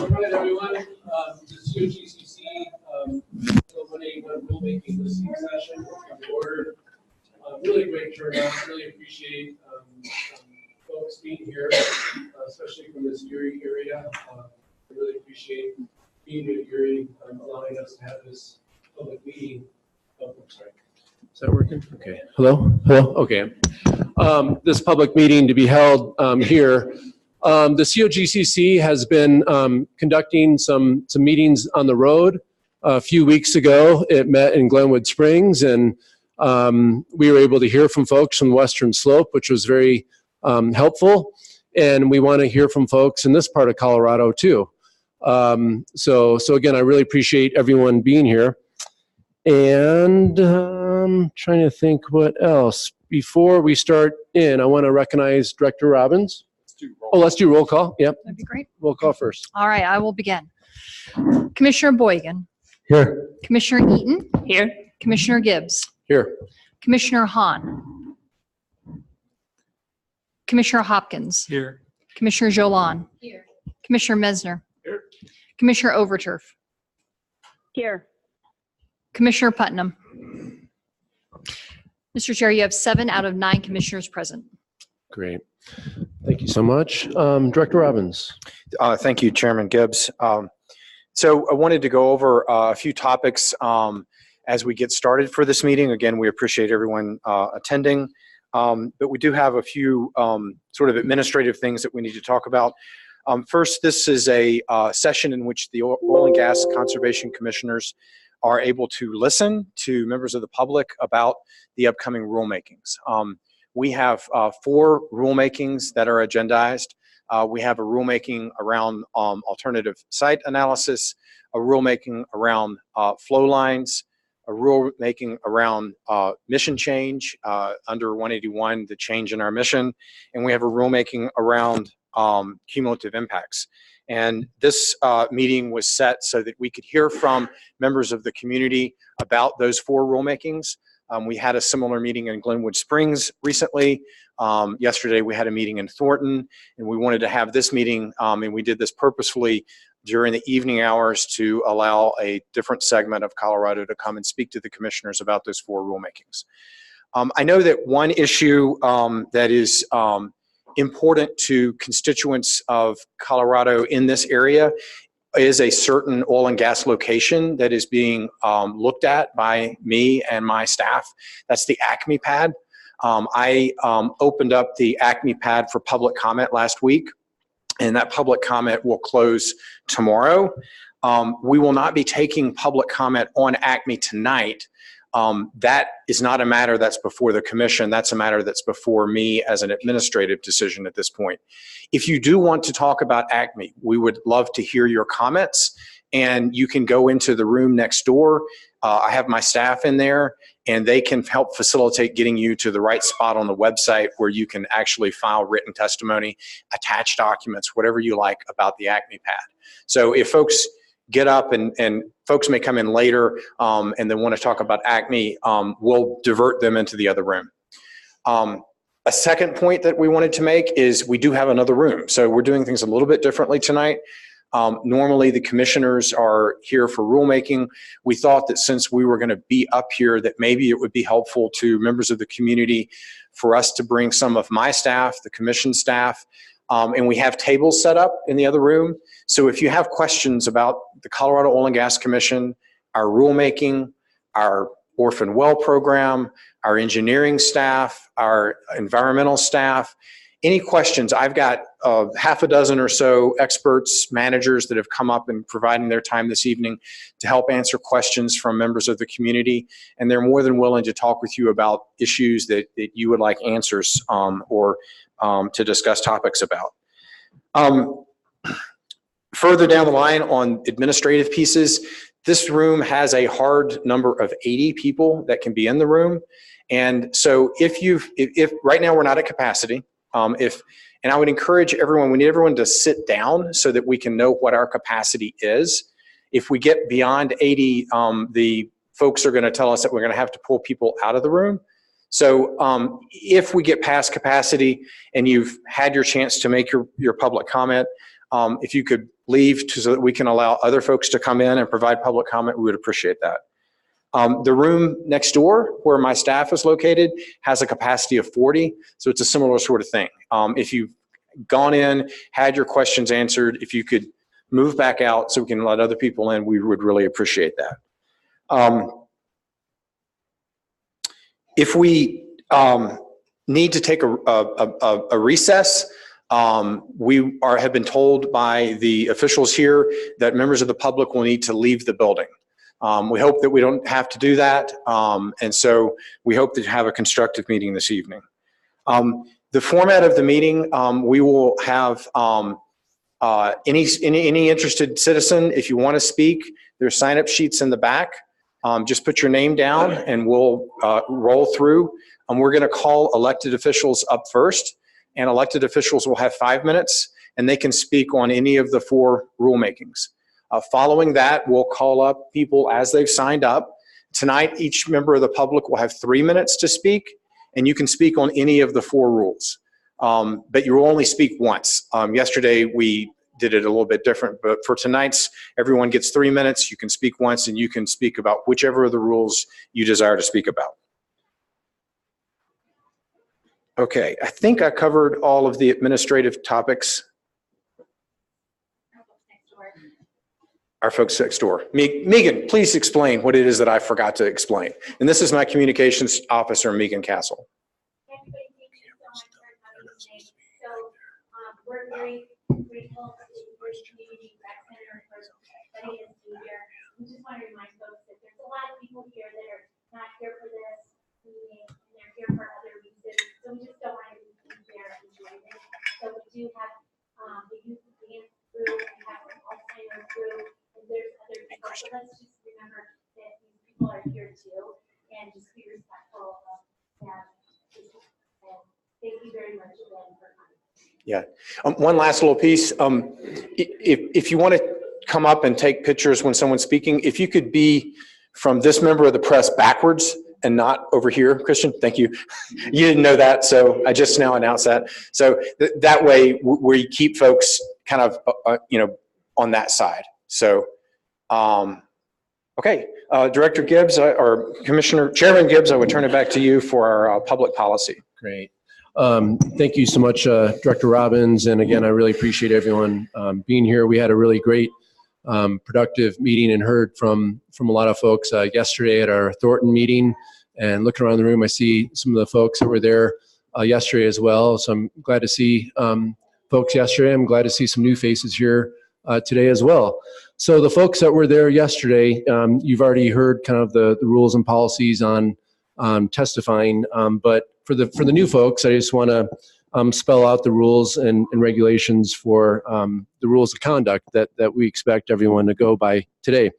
All right, everyone. The COGCC opening rulemaking listening session will come to order. Really great turnout. Really appreciate folks being here, especially from this Erie area. I really appreciate being in Erie, allowing us to have this public meeting. Oh, I'm sorry. Is that working? Okay. Hello? Hello? Okay. This public meeting to be held here. The COGCC has been conducting some meetings on the road. A few weeks ago, it met in Glenwood Springs, and we were able to hear from folks from the Western Slope, which was very helpful. And we want to hear from folks in this part of Colorado too. So again, I really appreciate everyone being here. And trying to think what else. Before we start in, I want to recognize Director Robbins. Let's do roll call. Yep. That'd be great. Roll call first. All right, I will begin. Commissioner Boygan. Here. Commissioner Eaton. Here. Commissioner Gibbs. Here. Commissioner Hahn. Commissioner Hopkins. Here. Commissioner Jolan. Here. Commissioner Mesner. Here. Commissioner Overturf. Here. Commissioner Putnam. Mr. Chair, you have 7 out of 9 commissioners present. Great. Thank you so much. Director Robbins. Thank you, Chairman Gibbs. So I wanted to go over a few topics as we get started for this meeting. Again, we appreciate everyone attending, but we do have a few sort of administrative things that we need to talk about. First, this is a session in which the Oil and Gas Conservation Commissioners are able to listen to members of the public about the upcoming rulemakings. We have 4 rulemakings that are agendized. We have a rulemaking around alternative site analysis, a rulemaking around flow lines, a rulemaking around mission change under 181, the change in our mission, and we have a rulemaking around cumulative impacts. And this meeting was set so that we could hear from members of the community about those 4 rulemakings. We had a similar meeting in Glenwood Springs recently. Yesterday we had a meeting in Thornton, and we wanted to have this meeting, and we did this purposefully during the evening hours to allow a different segment of Colorado to come and speak to the commissioners about those 4 rulemakings. I know that one issue that is important to constituents of Colorado in this area is a certain oil and gas location that is being looked at by me and my staff. That's the Acme pad. I opened up the Acme pad for public comment last week, and that public comment will close tomorrow. We will not be taking public comment on Acme tonight. That is not a matter that's before the commission. That's a matter that's before me as an administrative decision at this point. If you do want to talk about Acme, we would love to hear your comments, and you can go into the room next door. I have my staff in there, and they can help facilitate getting you to the right spot on the website where you can actually file written testimony, attach documents, whatever you like about the Acme pad. So if folks get up, and folks may come in later and they want to talk about Acme, we'll divert them into the other room. A second point that we wanted to make is we do have another room. So we're doing things a little bit differently tonight. Normally the commissioners are here for rulemaking. We thought that since we were going to be up here, that maybe it would be helpful to members of the community for us to bring some of my staff, the commission staff, and we have tables set up in the other room. So if you have questions about the Colorado Oil and Gas Commission, our rulemaking, our orphan well program, our engineering staff, our environmental staff, any questions, I've got half a dozen or so experts, managers that have come up and providing their time this evening to help answer questions from members of the community. And they're more than willing to talk with you about issues that you would like answers or to discuss topics about. Further down the line on administrative pieces, this room has a hard number of 80 people that can be in the room. And so if right now we're not at capacity, and I would encourage everyone, we need everyone to sit down so that we can know what our capacity is. If we get beyond 80, the folks are going to tell us that we're going to have to pull people out of the room. So if we get past capacity and you've had your chance to make your public comment, If you could leave so that we can allow other folks to come in and provide public comment, we would appreciate that. The room next door where my staff is located has a capacity of 40, so it's a similar sort of thing. If you've gone in, had your questions answered, if you could move back out so we can let other people in, we would really appreciate that. If we need to take a recess, we have been told by the officials here that members of the public will need to leave the building. We hope that we don't have to do that, and so we hope to have a constructive meeting this evening. The format of the meeting, we will have any interested citizen, if you want to speak, there's sign-up sheets in the back. Just put your name down and we'll roll through. We're going to call elected officials up first, and elected officials will have 5 minutes, and they can speak on any of the 4 rulemakings. Following that, we'll call up people as they've signed up. Tonight, each member of the public will have 3 minutes to speak, and you can speak on any of the 4 rules. But you will only speak once. Yesterday, we did it a little bit different, but for tonight's, everyone gets 3 minutes. You can speak once, and you can speak about whichever of the rules you desire to speak about. Okay, I think I covered all of the administrative topics. Our folks next door. Megan, please explain what it is that I forgot to explain. And this is my communications officer, Megan Castle. Everybody, thank you so much for coming today. So we're very grateful to the Erie Community Rec Center for letting us be here. We just want to remind folks that there's a lot of people here that are not here for this meeting, and they're here for other reasons. So we just don't want to be there and enjoy this. So we do have the youth dance group, we have an Alzheimer's group, and there's other people. So let's just remember that these people are here too, and just be respectful of them. Thank you very much again for coming. Yeah. One last little piece. If you want to come up and take pictures when someone's speaking, if you could be from this member of the press backwards and not over here, Christian, thank you. You didn't know that, so I just now announced that. So that way we keep folks kind of, on that side. So, okay. Director Gibbs, or Chairman Gibbs, I would turn it back to you for our public policy. Great. Thank you so much, Director Robbins. And again, I really appreciate everyone being here. We had a really great, productive meeting and heard from a lot of folks yesterday at our Thornton meeting. And looking around the room, I see some of the folks that were there yesterday as well. So I'm glad to see folks yesterday. I'm glad to see some new faces here today as well. So the folks that were there yesterday, you've already heard kind of the rules and policies on testifying, but for the new folks, I just want to spell out the rules and regulations for the rules of conduct that we expect everyone to go by today.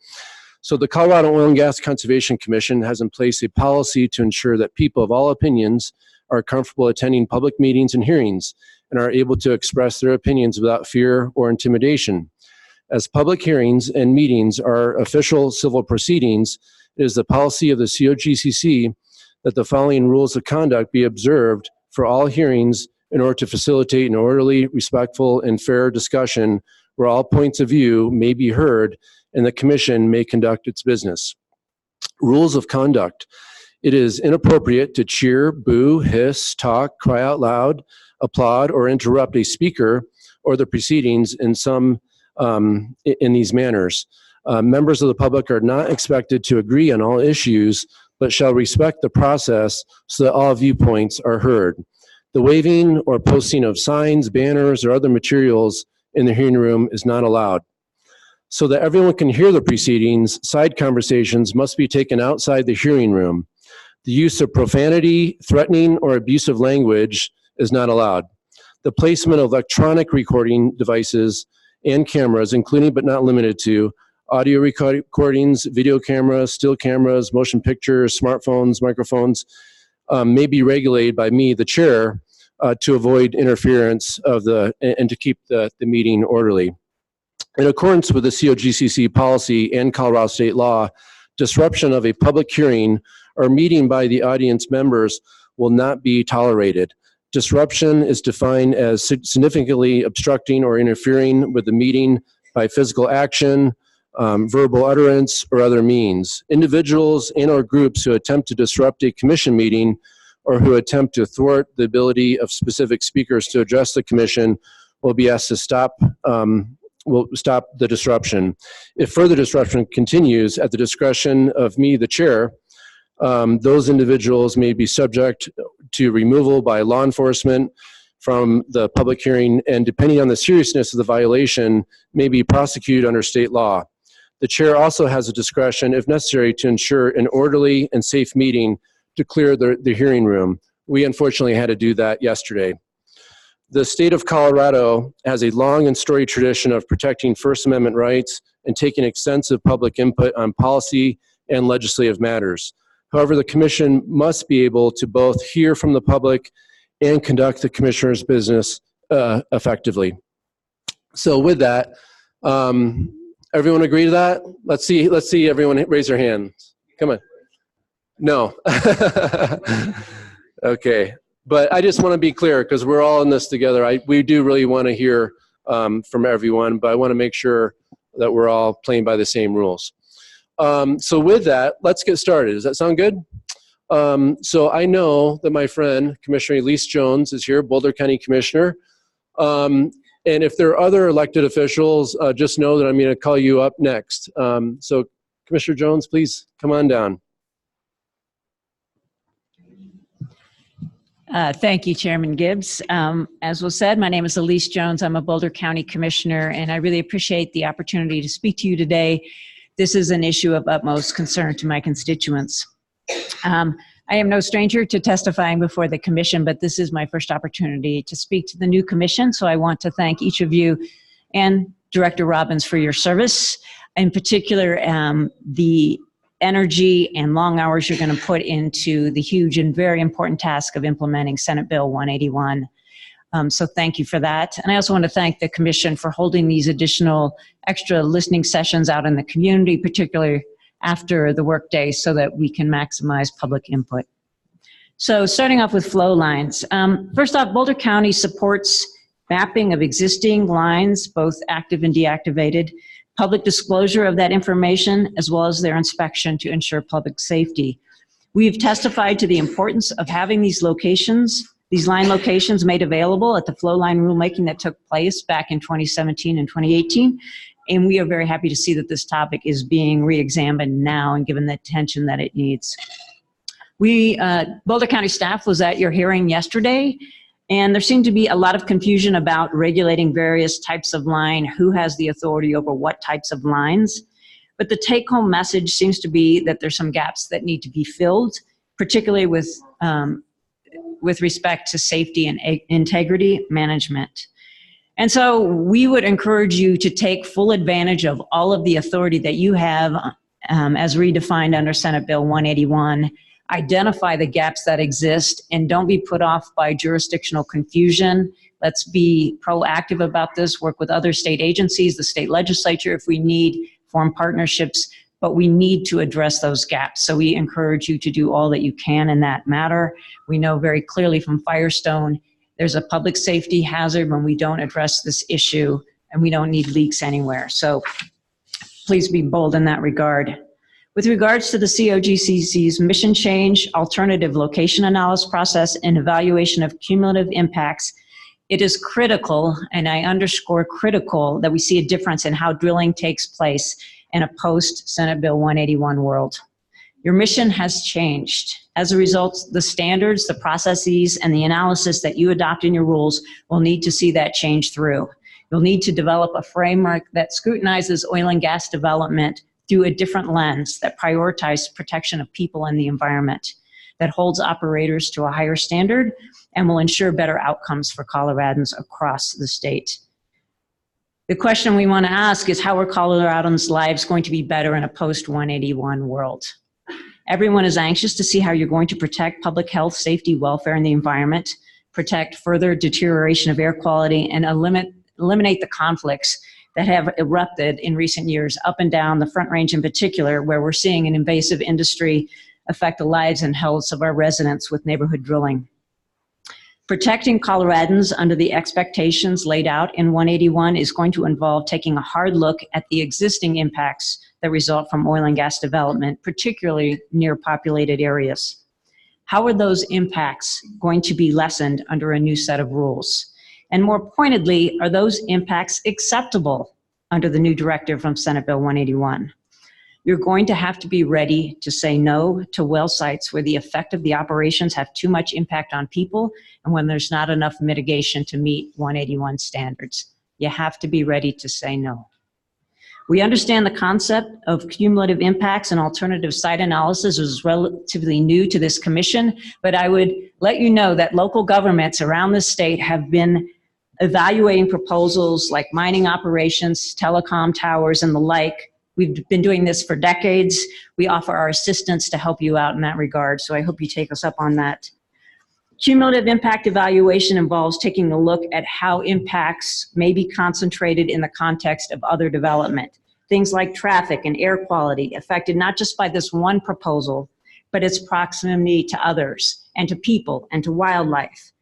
So the Colorado Oil and Gas Conservation Commission has in place a policy to ensure that people of all opinions are comfortable attending public meetings and hearings and are able to express their opinions without fear or intimidation. As public hearings and meetings are official civil proceedings, it is the policy of the COGCC that the following rules of conduct be observed for all hearings in order to facilitate an orderly, respectful, and fair discussion where all points of view may be heard and the Commission may conduct its business. Rules of conduct. It is inappropriate to cheer, boo, hiss, talk, cry out loud, applaud, or interrupt a speaker or the proceedings in these manners. Members of the public are not expected to agree on all issues, but shall respect the process so that all viewpoints are heard. The waving or posting of signs, banners, or other materials in the hearing room is not allowed. So that everyone can hear the proceedings, side conversations must be taken outside the hearing room. The use of profanity, threatening, or abusive language is not allowed. The placement of electronic recording devices and cameras, including but not limited to audio recordings, video cameras, still cameras, motion pictures, smartphones, microphones, may be regulated by me, the chair, to avoid interference and to keep the meeting orderly. In accordance with the COGCC policy and Colorado state law, disruption of a public hearing or meeting by the audience members will not be tolerated. Disruption is defined as significantly obstructing or interfering with the meeting by physical action, verbal utterance, or other means. Individuals and or groups who attempt to disrupt a commission meeting or who attempt to thwart the ability of specific speakers to address the commission will be asked to stop the disruption. If further disruption continues at the discretion of me, the chair, those individuals may be subject to removal by law enforcement from the public hearing, and depending on the seriousness of the violation, may be prosecuted under state law. The chair also has the discretion, if necessary, to ensure an orderly and safe meeting to clear the hearing room. We unfortunately had to do that yesterday. The state of Colorado has a long and storied tradition of protecting First Amendment rights and taking extensive public input on policy and legislative matters. However, the commission must be able to both hear from the public and conduct the commissioner's business effectively. So with that, everyone agree to that? Let's see everyone raise their hands. Come on. No. Okay. But I just want to be clear, because we're all in this together. We do really want to hear from everyone, but I want to make sure that we're all playing by the same rules. So with that, let's get started. Does that sound good? So I know that my friend, Commissioner Elise Jones, is here, Boulder County Commissioner. And if there are other elected officials, just know that I'm going to call you up next. So Commissioner Jones, please come on down. Thank you, Chairman Gibbs. As was said, my name is Elise Jones. I'm a Boulder County Commissioner, and I really appreciate the opportunity to speak to you today. This is an issue of utmost concern to my constituents. I am no stranger to testifying before the Commission, but this is my first opportunity to speak to the new Commission, so I want to thank each of you and Director Robbins for your service. In particular, the energy and long hours you're going to put into the huge and very important task of implementing Senate Bill 181. So thank you for that. And I also want to thank the Commission for holding these additional extra listening sessions out in the community, particularly after the workday, so that we can maximize public input. So starting off with flow lines. First off, Boulder County supports mapping of existing lines, both active and deactivated, public disclosure of that information, as well as their inspection to ensure public safety. We've testified to the importance of having these locations, these line locations made available at the flow line rulemaking that took place back in 2017 and 2018. And we are very happy to see that this topic is being re-examined now and given the attention that it needs. Boulder County staff was at your hearing yesterday, and there seemed to be a lot of confusion about regulating various types of line, who has the authority over what types of lines. But the take-home message seems to be that there's some gaps that need to be filled, particularly with respect to safety and integrity management. And so we would encourage you to take full advantage of all of the authority that you have as redefined under Senate Bill 181. Identify the gaps that exist and don't be put off by jurisdictional confusion. Let's be proactive about this, work with other state agencies, the state legislature if we need, form partnerships, but we need to address those gaps. So we encourage you to do all that you can in that matter. We know very clearly from Firestone, there's a public safety hazard when we don't address this issue, and we don't need leaks anywhere. So please be bold in that regard. With regards to the COGCC's mission change, alternative location analysis process, and evaluation of cumulative impacts, it is critical, and I underscore critical, that we see a difference in how drilling takes place in a post-Senate Bill 181 world. Your mission has changed. As a result, the standards, the processes, and the analysis that you adopt in your rules will need to see that change through. You'll need to develop a framework that scrutinizes oil and gas development through a different lens, that prioritizes protection of people and the environment, that holds operators to a higher standard, and will ensure better outcomes for Coloradans across the state. The question we want to ask is, how are Coloradans' lives going to be better in a post-181 world? Everyone is anxious to see how you're going to protect public health, safety, welfare, and the environment, protect further deterioration of air quality, and eliminate the conflicts that have erupted in recent years up and down the Front Range in particular, where we're seeing an invasive industry affect the lives and health of our residents with neighborhood drilling. Protecting Coloradans under the expectations laid out in 181 is going to involve taking a hard look at the existing impacts that result from oil and gas development, particularly near populated areas. How are those impacts going to be lessened under a new set of rules? And more pointedly, are those impacts acceptable under the new directive from Senate Bill 181? You're going to have to be ready to say no to well sites where the effect of the operations have too much impact on people and when there's not enough mitigation to meet 181 standards. You have to be ready to say no. We understand the concept of cumulative impacts and alternative site analysis is relatively new to this commission, but I would let you know that local governments around the state have been evaluating proposals like mining operations, telecom towers, and the like. We've been doing this for decades. We offer our assistance to help you out in that regard, so I hope you take us up on that. Cumulative impact evaluation involves taking a look at how impacts may be concentrated in the context of other development. Things like traffic and air quality affected not just by this one proposal, but its proximity to others and to people and to wildlife.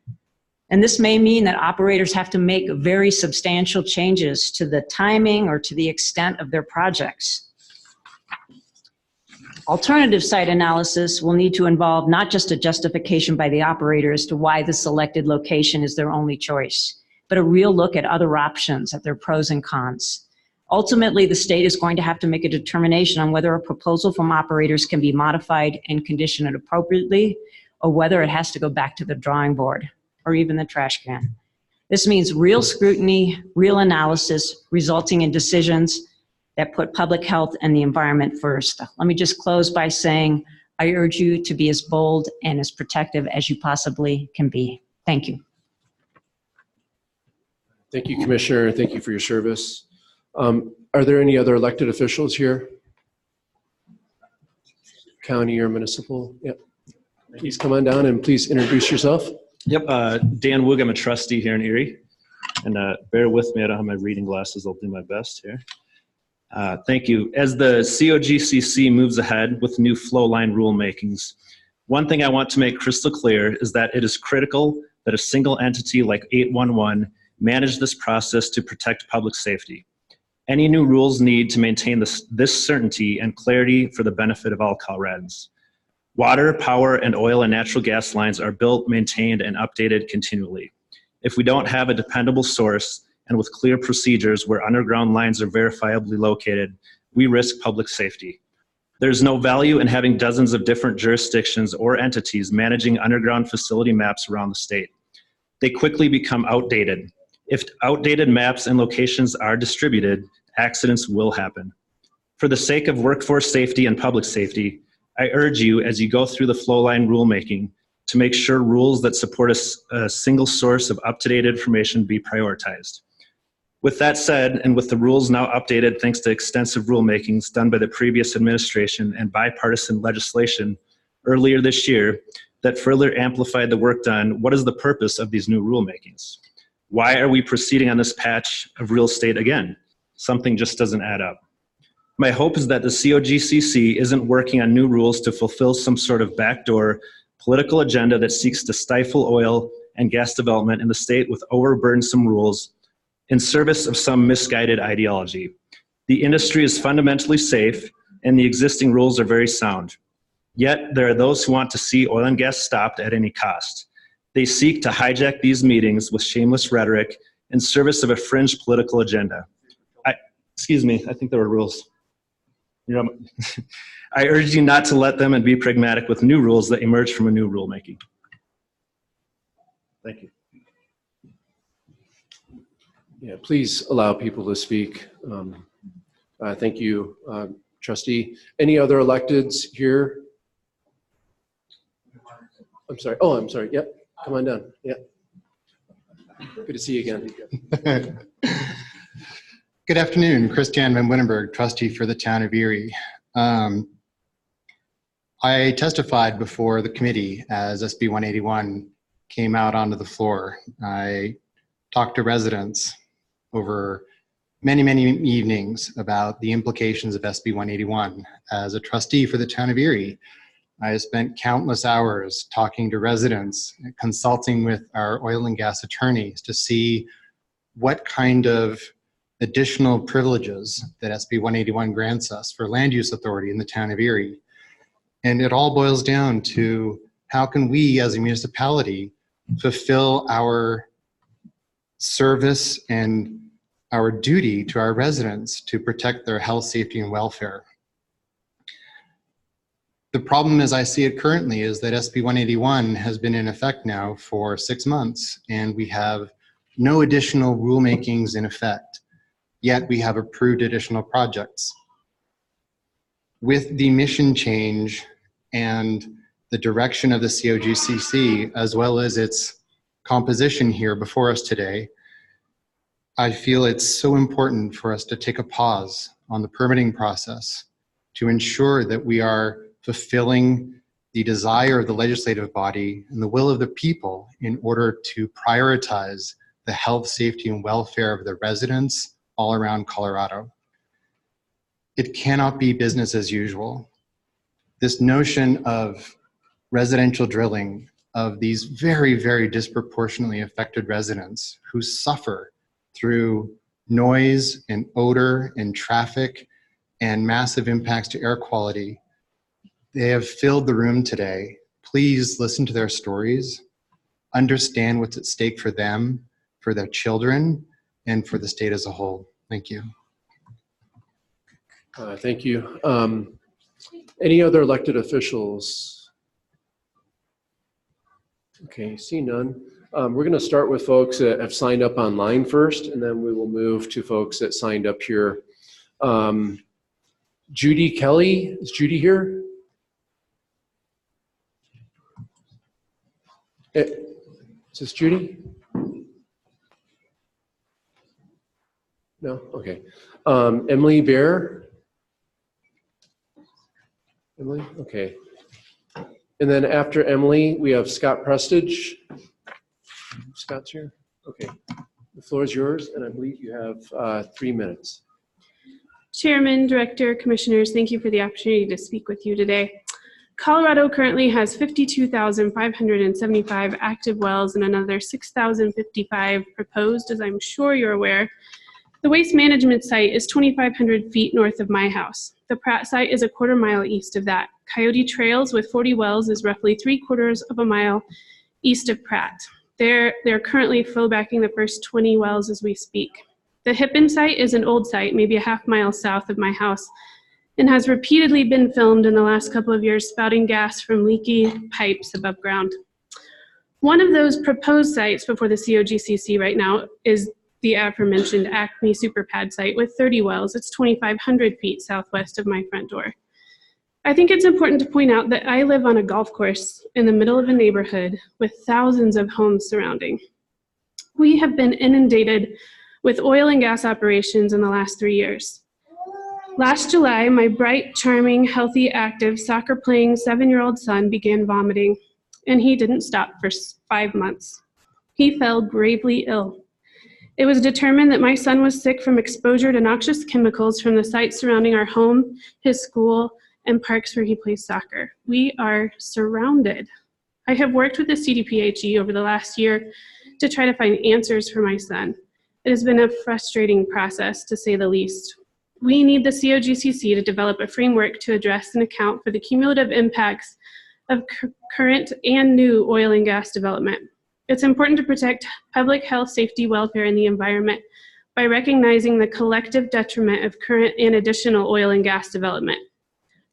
And this may mean that operators have to make very substantial changes to the timing or to the extent of their projects. Alternative site analysis will need to involve not just a justification by the operator as to why the selected location is their only choice, but a real look at other options, at their pros and cons. Ultimately, the state is going to have to make a determination on whether a proposal from operators can be modified and conditioned appropriately, or whether it has to go back to the drawing board or even the trash can. This means real scrutiny, real analysis, resulting in decisions that put public health and the environment first. Let me just close by saying, I urge you to be as bold and as protective as you possibly can be. Thank you. Thank you, Commissioner. Thank you for your service. Are there any other elected officials here? County or municipal? Yep. Please come on down and please introduce yourself. Yep, Dan Woog, I'm a trustee here in Erie. And bear with me, I don't have my reading glasses, I'll do my best here. Thank you. As the COGCC moves ahead with new flow line rulemakings, one thing I want to make crystal clear is that it is critical that a single entity like 811 manage this process to protect public safety. Any new rules need to maintain this certainty and clarity for the benefit of all Coloradans. Water, power, and oil and natural gas lines are built, maintained, and updated continually. If we don't have a dependable source and with clear procedures where underground lines are verifiably located, we risk public safety. There's no value in having dozens of different jurisdictions or entities managing underground facility maps around the state. They quickly become outdated. If outdated maps and locations are distributed, accidents will happen. For the sake of workforce safety and public safety, I urge you, as you go through the flow line rulemaking, to make sure rules that support a single source of up-to-date information be prioritized. With that said, and with the rules now updated thanks to extensive rulemakings done by the previous administration and bipartisan legislation earlier this year that further amplified the work done, what is the purpose of these new rulemakings? Why are we proceeding on this patch of real estate again? Something just doesn't add up. My hope is that the COGCC isn't working on new rules to fulfill some sort of backdoor political agenda that seeks to stifle oil and gas development in the state with overburdensome rules in service of some misguided ideology. The industry is fundamentally safe and the existing rules are very sound. Yet there are those who want to see oil and gas stopped at any cost. They seek to hijack these meetings with shameless rhetoric in service of a fringe political agenda. Excuse me, I think there were rules. I urge you not to let them and be pragmatic with new rules that emerge from a new rulemaking. Thank you. Yeah, please allow people to speak. Thank you, Trustee. Any other electeds here? I'm sorry. Oh, I'm sorry. Yep. Come on down. Yep. Good to see you again. Good afternoon. Christian Van Windenberg, trustee for the town of Erie. I testified before the committee as SB 181 came out onto the floor. I talked to residents over many, many evenings about the implications of SB 181. As a trustee for the town of Erie, I have spent countless hours talking to residents, consulting with our oil and gas attorneys to see what kind of additional privileges that SB 181 grants us for land use authority in the town of Erie. And it all boils down to how can we as a municipality fulfill our service and our duty to our residents to protect their health, safety, and welfare. The problem as I see it currently is that SB 181 has been in effect now for 6 months, and we have no additional rulemakings in effect, yet we have approved additional projects. With the mission change and the direction of the COGCC, as well as its composition here before us today, I feel it's so important for us to take a pause on the permitting process to ensure that we are fulfilling the desire of the legislative body and the will of the people in order to prioritize the health, safety, and welfare of the residents all around Colorado. It cannot be business as usual. This notion of residential drilling of these very, very disproportionately affected residents who suffer through noise and odor and traffic and massive impacts to air quality. They have filled the room today. Please listen to their stories, understand what's at stake for them, for their children, and for the state as a whole. Thank you. Thank you. Any other elected officials? Okay, see none. We're going to start with folks that have signed up online first, and then we will move to folks that signed up here. Judy Kelly, is Judy here? Is this Judy? No? Okay. Emily Bear? Emily? Okay. And then after Emily, we have Scott Prestige. Scott's here? Okay. The floor is yours, and I believe you have 3 minutes. Chairman, Director, Commissioners, thank you for the opportunity to speak with you today. Colorado currently has 52,575 active wells and another 6,055 proposed, as I'm sure you're aware. The waste management site is 2,500 feet north of my house. The Pratt site is a quarter mile east of that. Coyote Trails with 40 wells is roughly 3/4 of a mile east of Pratt. They're currently flowbacking the first 20 wells as we speak. The Hippen site is an old site, maybe a half mile south of my house, and has repeatedly been filmed in the last couple of years spouting gas from leaky pipes above ground. One of those proposed sites before the COGCC right now is the aforementioned Acme Superpad site with 30 wells. It's 2,500 feet southwest of my front door. I think it's important to point out that I live on a golf course in the middle of a neighborhood with thousands of homes surrounding. We have been inundated with oil and gas operations in the last 3 years. Last July, my bright, charming, healthy, active, soccer-playing 7-year-old son began vomiting, and he didn't stop for 5 months. He fell gravely ill. It was determined that my son was sick from exposure to noxious chemicals from the sites surrounding our home, his school, and parks where he plays soccer. We are surrounded. I have worked with the CDPHE over the last year to try to find answers for my son. It has been a frustrating process, to say the least. We need the COGCC to develop a framework to address and account for the cumulative impacts of current and new oil and gas development. It's important to protect public health, safety, welfare, and the environment by recognizing the collective detriment of current and additional oil and gas development.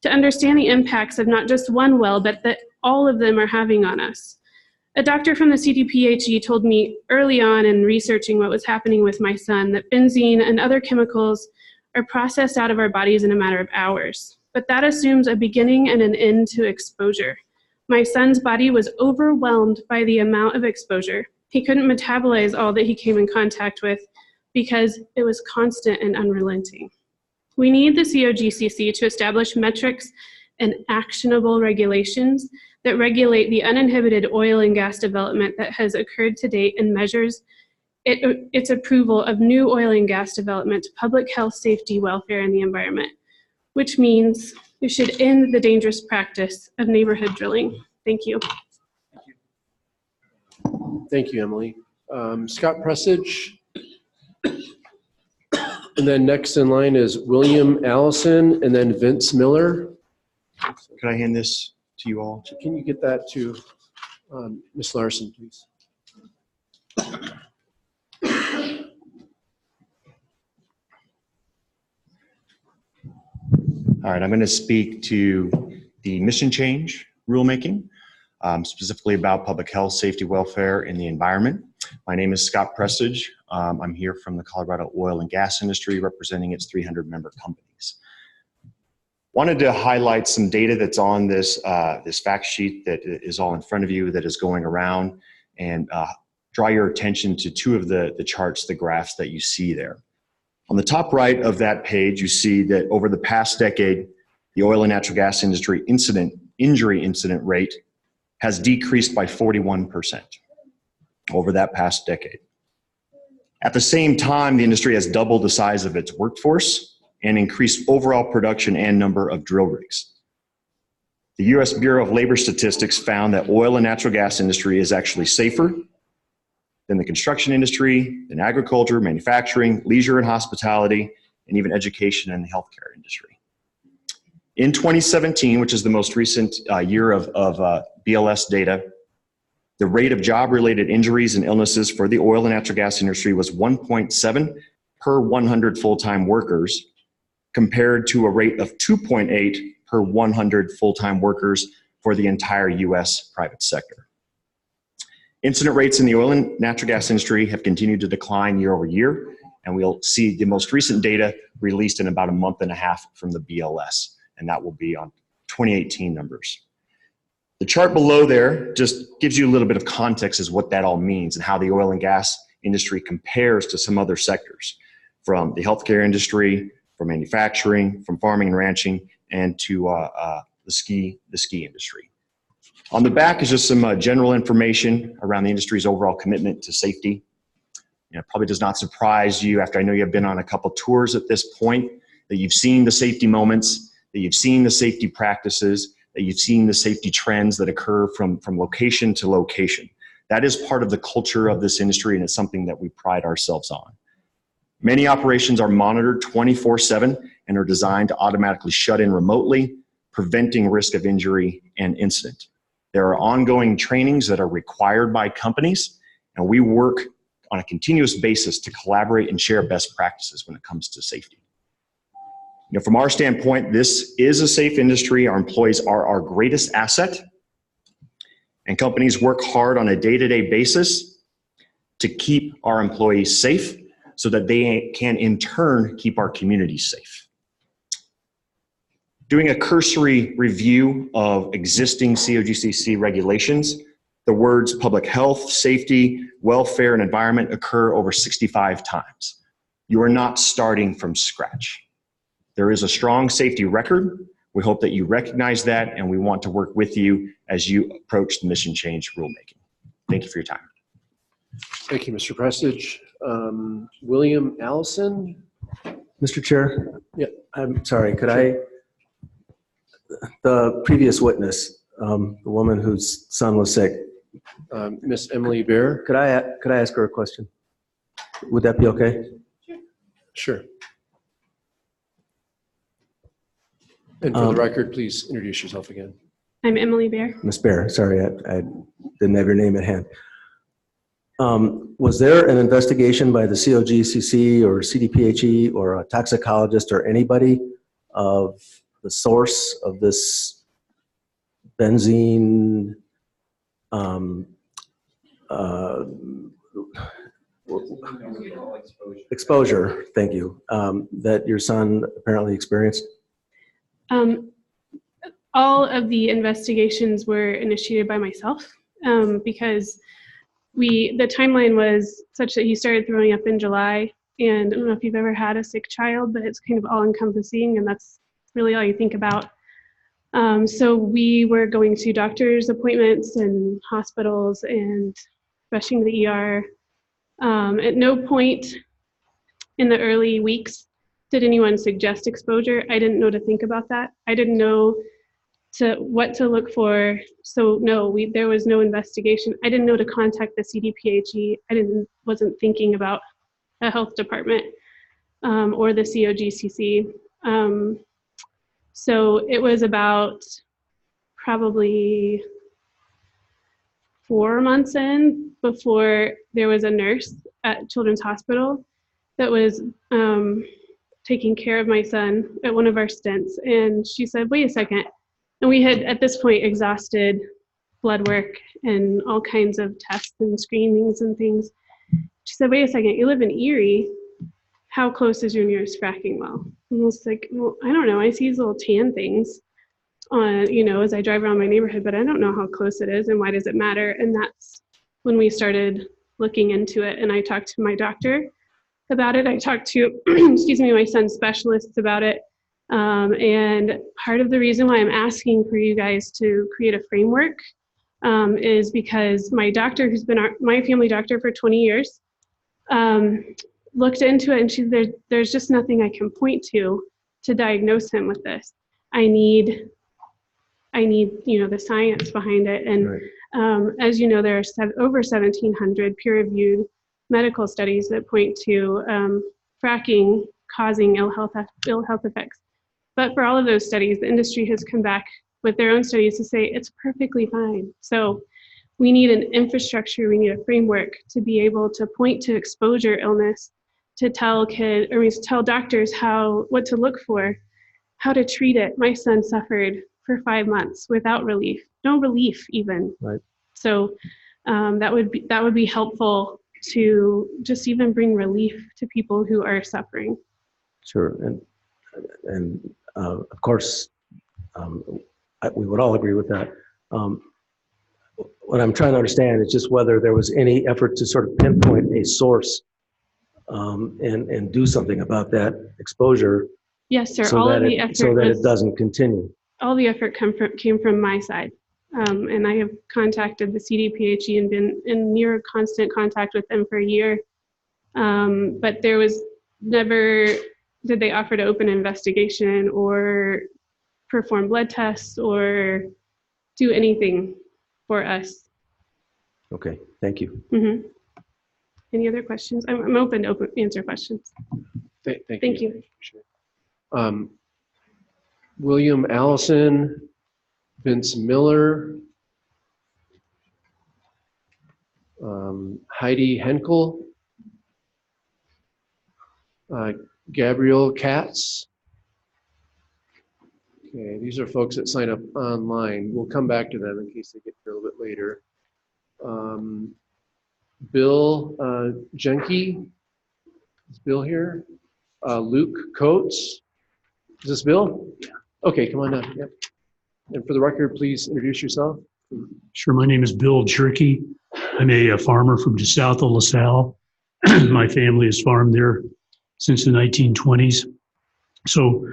To understand the impacts of not just one well, but that all of them are having on us. A doctor from the CDPHE told me early on in researching what was happening with my son that benzene and other chemicals are processed out of our bodies in a matter of hours. But that assumes a beginning and an end to exposure. My son's body was overwhelmed by the amount of exposure. He couldn't metabolize all that he came in contact with because it was constant and unrelenting. We need the COGCC to establish metrics and actionable regulations that regulate the uninhibited oil and gas development that has occurred to date and measures its approval of new oil and gas development to public health, safety, welfare, and the environment, which means who should end the dangerous practice of neighborhood drilling. Thank you. Thank you, Emily. Scott Pressage. And then next in line is William Allison and then Vince Miller. Could I hand this to you all? Can you get that to Ms. Larson, please? All right, I'm going to speak to the mission change rulemaking, specifically about public health, safety, welfare, and the environment. My name is Scott Pressage. I'm here from the Colorado oil and gas industry, representing its 300 member companies. Wanted to highlight some data that's on this, this fact sheet that is all in front of you that is going around, and draw your attention to two of the charts, the graphs that you see there. On the top right of that page, you see that over the past decade, the oil and natural gas industry injury incident rate has decreased by 41% over that past decade. At the same time, the industry has doubled the size of its workforce and increased overall production and number of drill rigs. The U.S. Bureau of Labor Statistics found that oil and natural gas industry is actually safer than the construction industry, than agriculture, manufacturing, leisure and hospitality, and even education and the healthcare industry. In 2017, which is the most recent year of BLS data, the rate of job-related injuries and illnesses for the oil and natural gas industry was 1.7 per 100 full-time workers, compared to a rate of 2.8 per 100 full-time workers for the entire U.S. private sector. Incident rates in the oil and natural gas industry have continued to decline year over year, and we'll see the most recent data released in about a month and a half from the BLS, and that will be on 2018 numbers. The chart below there just gives you a little bit of context as what that all means and how the oil and gas industry compares to some other sectors, from the healthcare industry, from manufacturing, from farming and ranching, and to the ski industry. On the back is just some general information around the industry's overall commitment to safety. It probably does not surprise you, after I know you've been on a couple tours at this point, that you've seen the safety moments, that you've seen the safety practices, that you've seen the safety trends that occur from location to location. That is part of the culture of this industry, and it's something that we pride ourselves on. Many operations are monitored 24/7 and are designed to automatically shut in remotely, preventing risk of injury and incident. There are ongoing trainings that are required by companies, and we work on a continuous basis to collaborate and share best practices when it comes to safety. You know, from our standpoint, this is a safe industry. Our employees are our greatest asset, and companies work hard on a day-to-day basis to keep our employees safe so that they can in turn keep our communities safe. Doing a cursory review of existing COGCC regulations, the words public health, safety, welfare, and environment occur over 65 times. You are not starting from scratch. There is a strong safety record. We hope that you recognize that, and we want to work with you as you approach the mission change rulemaking. Thank you for your time. Thank you, Mr. Pressage. William Allison? Mr. Chair? Yeah. I'm sorry, could I, the previous witness, the woman whose son was sick, Miss Emily Bear? could I ask her a question? Would that be okay? Sure. And for the record, please introduce yourself again. I'm Emily Bear. Ms. Bear, sorry, I didn't have your name at hand. Was there an investigation by the COGCC or CDPHE or a toxicologist or anybody of the source of this benzene exposure, thank you, that your son apparently experienced? All of the investigations were initiated by myself because the timeline was such that he started throwing up in July, and I don't know if you've ever had a sick child, but it's kind of all-encompassing, and that's really all you think about. So we were going to doctor's appointments and hospitals and rushing to the ER. At no point in the early weeks did anyone suggest exposure? I didn't know to think about that. I didn't know what to look for. So no, there was no investigation. I didn't know to contact the CDPHE. Wasn't thinking about a health department or the COGCC. So it was about probably 4 months in before there was a nurse at Children's Hospital that was taking care of my son at one of our stints. And she said, wait a second. And we had, at this point, exhausted blood work and all kinds of tests and screenings and things. She said, wait a second, you live in Erie. How close is your nearest fracking well? And I was like, well, I don't know. I see these little tan things on, as I drive around my neighborhood, but I don't know how close it is and why does it matter? And that's when we started looking into it. And I talked to my doctor about it. I talked to, my son's specialists about it. And part of the reason why I'm asking for you guys to create a framework is because my doctor, who's been my family doctor for 20 years, looked into it and she said, there's just nothing I can point to diagnose him with this. I need the science behind it. And right. As you know, there are over 1,700 peer-reviewed medical studies that point to fracking causing ill health effects. But for all of those studies, the industry has come back with their own studies to say it's perfectly fine. So we need an infrastructure, we need a framework to be able to point to exposure illness, to tell doctors what to look for, how to treat it. My son suffered for 5 months without relief, no relief even. Right. So that would be helpful to just even bring relief to people who are suffering. Sure, and of course, we would all agree with that. What I'm trying to understand is just whether there was any effort to sort of pinpoint a source and do something about that exposure. Yes, sir. So that it doesn't continue. All the effort came from my side. And I have contacted the CDPHE and been in near constant contact with them for a year. But there was never, did they offer to open an investigation or perform blood tests or do anything for us. Okay, thank you. Mm-hmm. Any other questions? I'm open to answer questions. Thank you. William Allison, Vince Miller, Heidi Henkel, Gabrielle Katz. Okay, these are folks that sign up online. We'll come back to them in case they get here a little bit later. Bill Jenke, is Bill here? Luke Coates, is this Bill? Yeah. Okay, come on down. Yep. And for the record, please introduce yourself. Sure, my name is Bill Jerkey. I'm a farmer from just south of LaSalle. My family has farmed there since the 1920s. So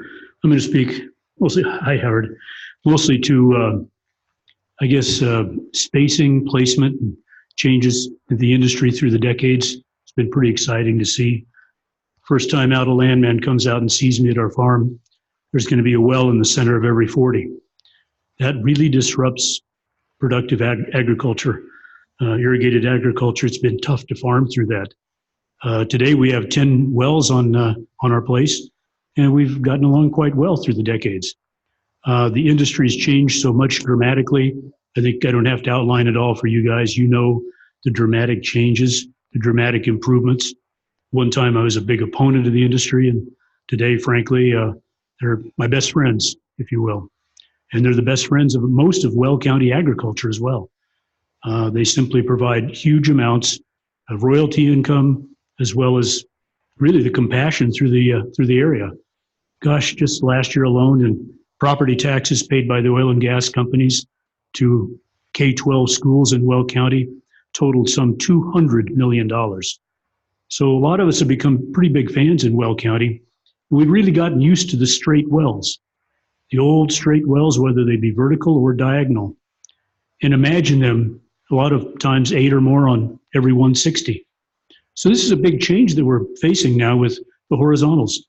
I'm going to speak mostly, hi Howard, mostly to, spacing, placement, and changes in the industry through the decades. It's been pretty exciting to see. First time out, a landman comes out and sees me at our farm. There's going to be a well in the center of every 40. That really disrupts productive agriculture, irrigated agriculture. It's been tough to farm through that. Today we have 10 wells on our place, and we've gotten along quite well through the decades. The industry's changed so much dramatically. I think I don't have to outline it all for you guys. You know the dramatic changes, the dramatic improvements. One time I was a big opponent of the industry, and today, frankly, they're my best friends, if you will. And they're the best friends of most of Weld County agriculture as well. They simply provide huge amounts of royalty income, as well as really the compassion through the area. Gosh, just last year alone, in property taxes paid by the oil and gas companies to K-12 schools in Weld County totaled some $200 million. So a lot of us have become pretty big fans in Weld County. We've really gotten used to the straight wells. The old straight wells, whether they be vertical or diagonal. And imagine them a lot of times 8 or more on every 160. So this is a big change that we're facing now with the horizontals.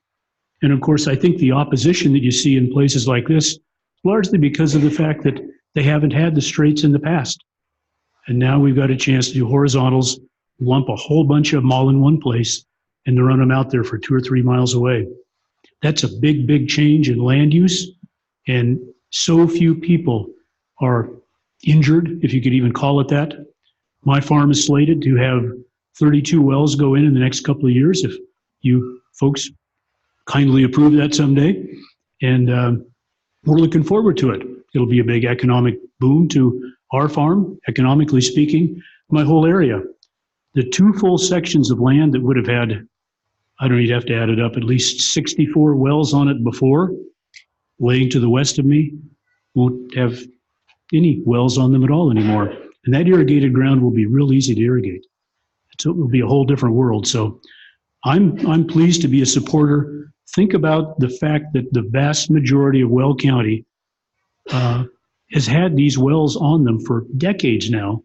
And of course, I think the opposition that you see in places like this, largely because of the fact that they haven't had the straights in the past. And now we've got a chance to do horizontals, lump a whole bunch of them all in one place, and to run them out there for 2 or 3 miles away. That's a big, big change in land use, and so few people are injured, if you could even call it that. My farm is slated to have 32 wells go in the next couple of years, if you folks kindly approve that someday. And we're looking forward to it. It'll be a big economic boom to our farm, economically speaking, my whole area. The 2 full sections of land that would have had, I don't even have to add it up, at least 64 wells on it before, laying to the west of me, won't have any wells on them at all anymore. And that irrigated ground will be real easy to irrigate. So it will be a whole different world. So I'm pleased to be a supporter. Think about the fact that the vast majority of Weld County has had these wells on them for decades now,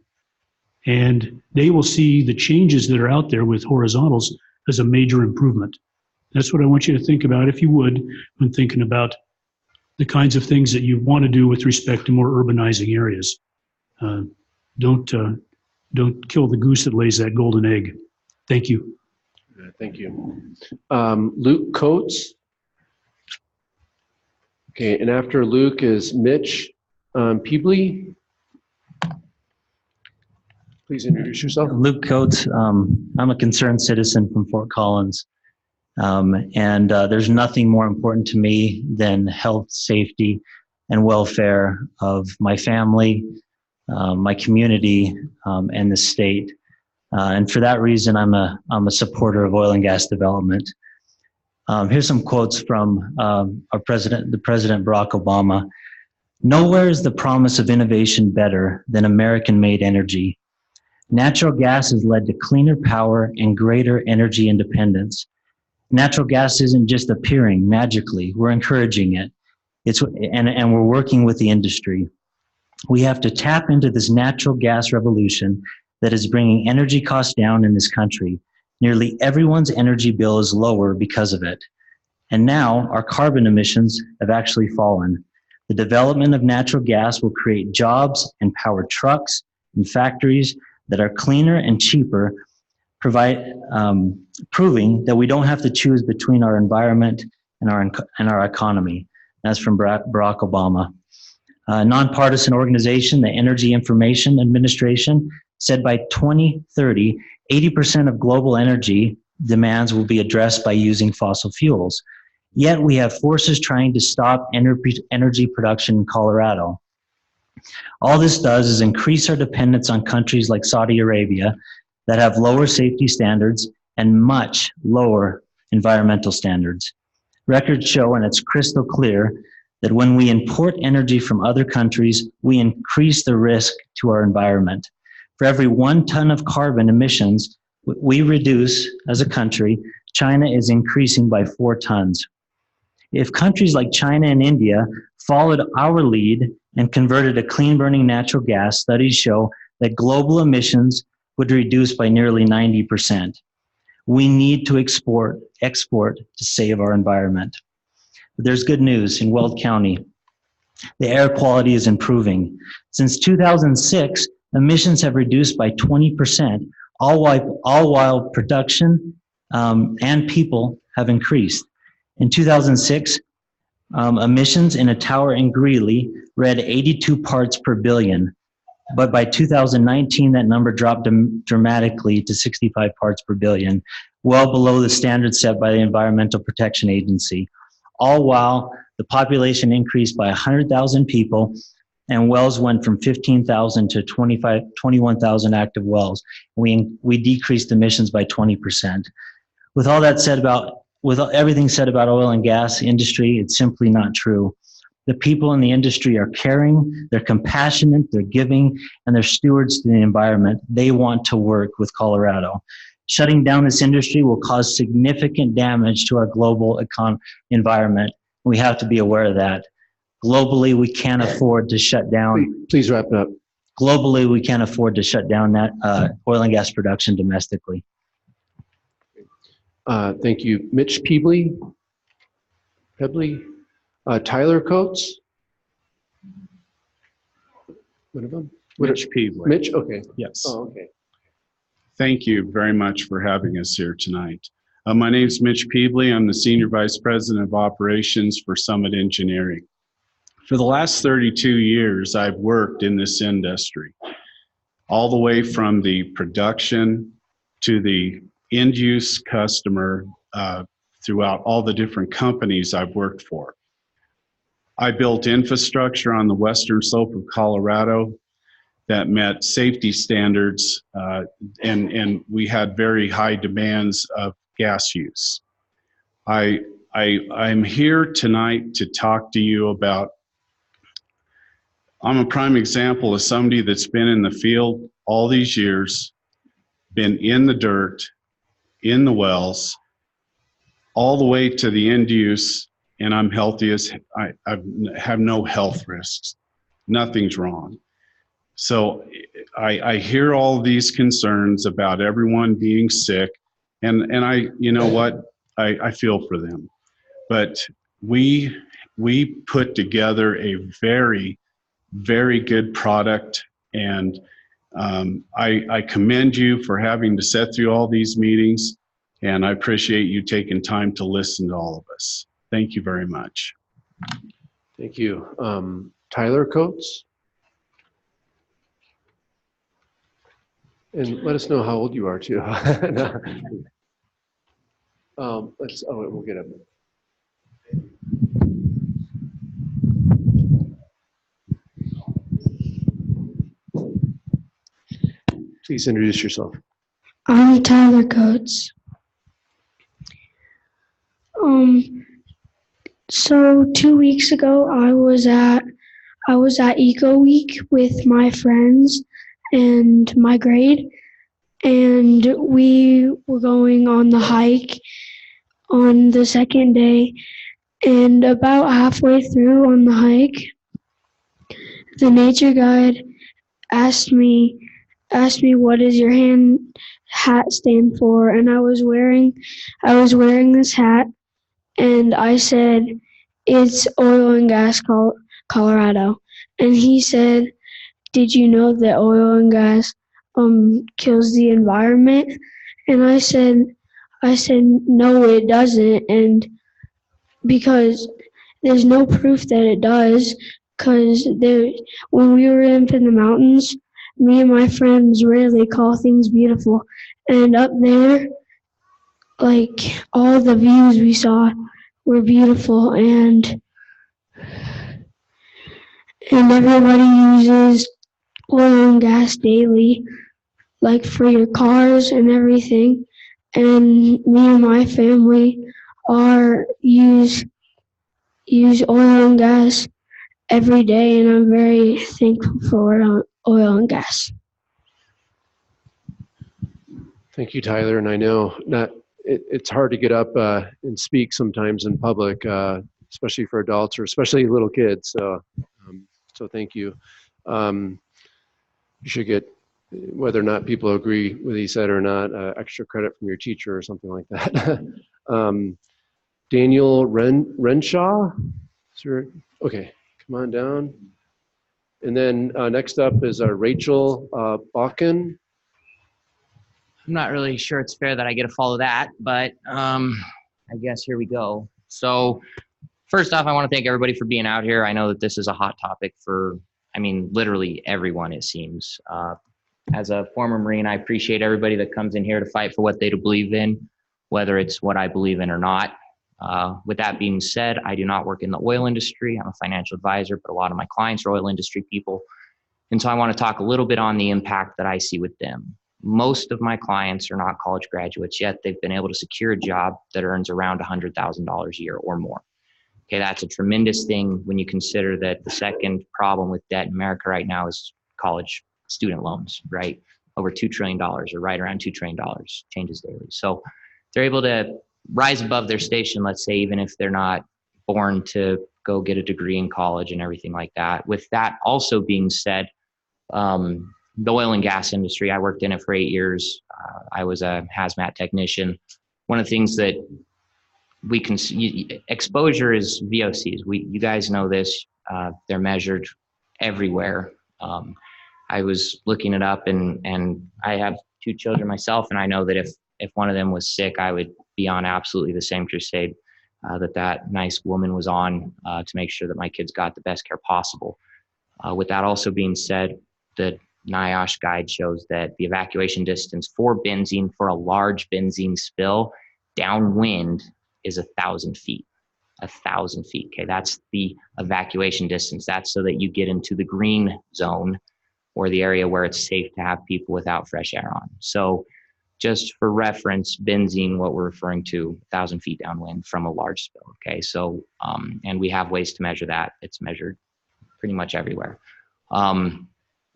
and they will see the changes that are out there with horizontals as a major improvement. That's what I want you to think about, if you would, when thinking about the kinds of things that you want to do with respect to more urbanizing areas. Don't kill the goose that lays that golden egg. Thank you. Thank you. Luke Coates. Okay, and after Luke is Mitch Peebley. Please introduce yourself. Luke Coates. I'm a concerned citizen from Fort Collins. And there's nothing more important to me than health, safety, and welfare of my family, my community, and the state. And for that reason, I'm a supporter of oil and gas development. Here's some quotes from the President Barack Obama. "Nowhere is the promise of innovation better than American-made energy. Natural gas has led to cleaner power and greater energy independence. Natural gas isn't just appearing magically. We're encouraging it. And we're working with the industry. We have to tap into this natural gas revolution that is bringing energy costs down in this country. Nearly everyone's energy bill is lower because of it. And now our carbon emissions have actually fallen. The development of natural gas will create jobs and power trucks and factories that are cleaner and cheaper, proving that we don't have to choose between our environment and our economy." That's from Barack Obama. A nonpartisan organization, the Energy Information Administration, said by 2030, 80% of global energy demands will be addressed by using fossil fuels. Yet we have forces trying to stop energy production in Colorado. All this does is increase our dependence on countries like Saudi Arabia that have lower safety standards and much lower environmental standards. Records show, and it's crystal clear, that when we import energy from other countries, we increase the risk to our environment. For every 1 ton of carbon emissions we reduce as a country, China is increasing by 4 tons. If countries like China and India followed our lead and converted to clean-burning natural gas, studies show that global emissions would reduce by nearly 90%. We need to export to save our environment. But there's good news in Weld County. The air quality is improving. Since 2006, emissions have reduced by 20%, all while production and people have increased. In 2006, emissions in a tower in Greeley read 82 parts per billion. But by 2019, that number dropped dramatically to 65 parts per billion, well below the standard set by the Environmental Protection Agency. All while the population increased by 100,000 people and wells went from 15,000 to 21,000 active wells. We decreased emissions by 20%. With everything said about oil and gas industry, it's simply not true. The people in the industry are caring, they're compassionate, they're giving, and they're stewards to the environment. They want to work with Colorado. Shutting down this industry will cause significant damage to our global environment. We have to be aware of that. Globally, we can't afford to shut down. Please wrap it up. Globally, we can't afford to shut down that oil and gas production domestically. Thank you. Mitch Peebley. Pebley. Tyler Coates? One of them? Mitch Peebley. Mitch, okay. Yes. Oh, okay. Thank you very much for having us here tonight. My name is Mitch Peebley. I'm the Senior Vice President of Operations for Summit Engineering. For the last 32 years, I've worked in this industry, all the way from the production to the end-use customer throughout all the different companies I've worked for. I built infrastructure on the western slope of Colorado that met safety standards, and we had very high demands of gas use. I'm here tonight to talk to you about, I'm a prime example of somebody that's been in the field all these years, been in the dirt, in the wells, all the way to the end use, and I'm healthy as, I have no health risks. Nothing's wrong. So I hear all these concerns about everyone being sick, and I, you know what, I feel for them. But we put together a very, very good product, and I commend you for having to sit through all these meetings, and I appreciate you taking time to listen to all of us. Thank you very much. Thank you. Tyler Coates? And let us know how old you are too. We'll get up. Please introduce yourself. I'm Tyler Coates. So 2 weeks ago, I was at Eco Week with my friends and my grade, and we were going on the hike on the second day, and about halfway through on the hike, the nature guide asked me what does your hat stand for, and I was wearing this hat, and I said it's oil and gas Colorado, and he said, did you know that oil and gas kills the environment? And I said no, it doesn't, and because there's no proof that it does, because when we were up in the mountains, me and my friends rarely call things beautiful, and up there, like, all the views we saw were beautiful, and everybody uses oil and gas daily, like for your cars and everything. And me and my family use oil and gas every day, and I'm very thankful for oil and gas. Thank you, Tyler. And I know it's hard to get up and speak sometimes in public, especially for adults or especially little kids. So thank you. You should get, whether or not people agree with what he said or not, extra credit from your teacher or something like that. Daniel Renshaw? Sir, okay, come on down. And then next up is Rachel Bakken. I'm not really sure it's fair that I get to follow that, but I guess here we go. So first off, I want to thank everybody for being out here. I know that this is a hot topic for, literally everyone, it seems. As a former Marine, I appreciate everybody that comes in here to fight for what they believe in, whether it's what I believe in or not. With that being said, I do not work in the oil industry. I'm a financial advisor, but a lot of my clients are oil industry people. And so I want to talk a little bit on the impact that I see with them. Most of my clients are not college graduates yet. They've been able to secure a job that earns around $100,000 a year or more. Okay, that's a tremendous thing when you consider that the second problem with debt in America right now is college student loans, right? Over $2 trillion, or right around $2 trillion, changes daily. So they're able to rise above their station, let's say, even if they're not born to go get a degree in college and everything like that. With that also being said, the oil and gas industry, I worked in it for 8 years. I was a hazmat technician. One of the things that we can see exposure is VOCs. You guys know this. They're measured everywhere. I was looking it up, and I have 2 children myself, and I know that if one of them was sick, I would be on absolutely the same crusade that nice woman was on to make sure that my kids got the best care possible. With that also being said, the NIOSH guide shows that the evacuation distance for benzene, for a large benzene spill, downwind is 1,000 feet. 1,000 feet, okay? That's the evacuation distance. That's so that you get into the green zone, or the area where it's safe to have people without fresh air on. So just for reference, benzene, what we're referring to, 1,000 feet downwind from a large spill, okay? So, and we have ways to measure that. It's measured pretty much everywhere.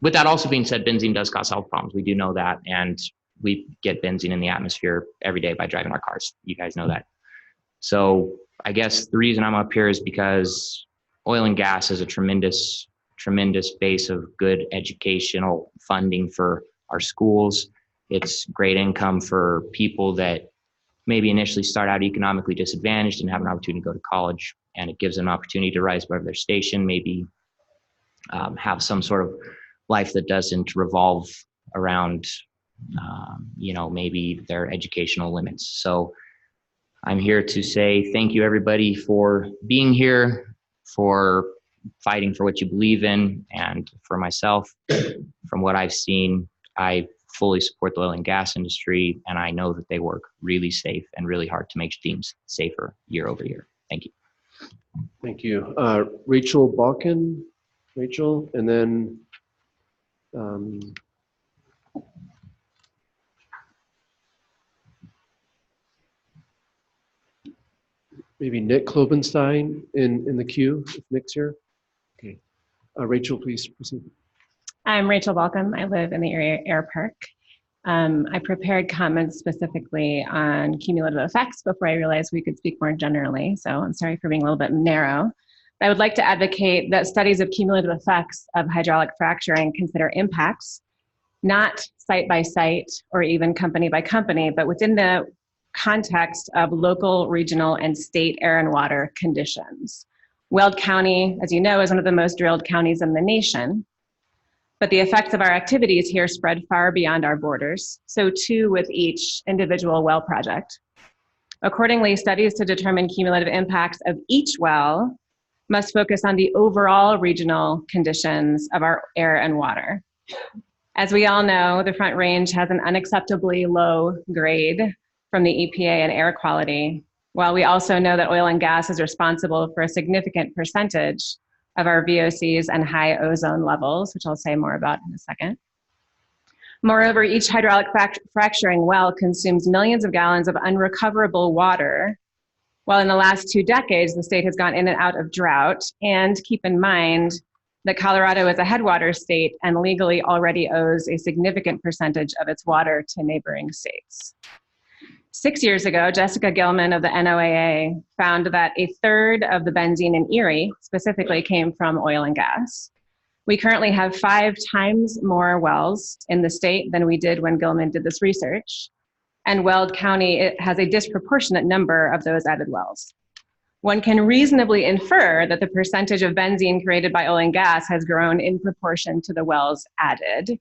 With that also being said, benzene does cause health problems. We do know that, and we get benzene in the atmosphere every day by driving our cars. You guys know that. So I guess the reason I'm up here is because oil and gas is a tremendous base of good educational funding for our schools. It's great income for people that maybe initially start out economically disadvantaged and have an opportunity to go to college, and it gives them an opportunity to rise above their station, maybe have some sort of life that doesn't revolve around, maybe their educational limits. So I'm here to say thank you, everybody, for being here, for fighting for what you believe in, and for myself, from what I've seen, I fully support the oil and gas industry, and I know that they work really safe and really hard to make things safer year over year. Thank you. Thank you. Rachel Balkin, and then maybe Nick Klobenstein in the queue, if Nick's here. Okay. Rachel, please proceed. I'm Rachel Balcom. I live in the Erie Air Park. I prepared comments specifically on cumulative effects before I realized we could speak more generally, so I'm sorry for being a little bit narrow. I would like to advocate that studies of cumulative effects of hydraulic fracturing consider impacts, not site by site or even company by company, but within the context of local, regional, and state air and water conditions. Weld County, as you know, is one of the most drilled counties in the nation, but the effects of our activities here spread far beyond our borders, so too with each individual well project. Accordingly, studies to determine cumulative impacts of each well must focus on the overall regional conditions of our air and water. As we all know, the Front Range has an unacceptably low grade from the EPA and air quality, while we also know that oil and gas is responsible for a significant percentage of our VOCs and high ozone levels, which I'll say more about in a second. Moreover, each hydraulic fracturing well consumes millions of gallons of unrecoverable water, while in the last 2 decades, the state has gone in and out of drought. And keep in mind that Colorado is a headwater state and legally already owes a significant percentage of its water to neighboring states. 6 years ago, Jessica Gilman of the NOAA found that 1/3 of the benzene in Erie specifically came from oil and gas. We currently have 5 times more wells in the state than we did when Gilman did this research. And Weld County, it has a disproportionate number of those added wells. One can reasonably infer that the percentage of benzene created by oil and gas has grown in proportion to the wells added.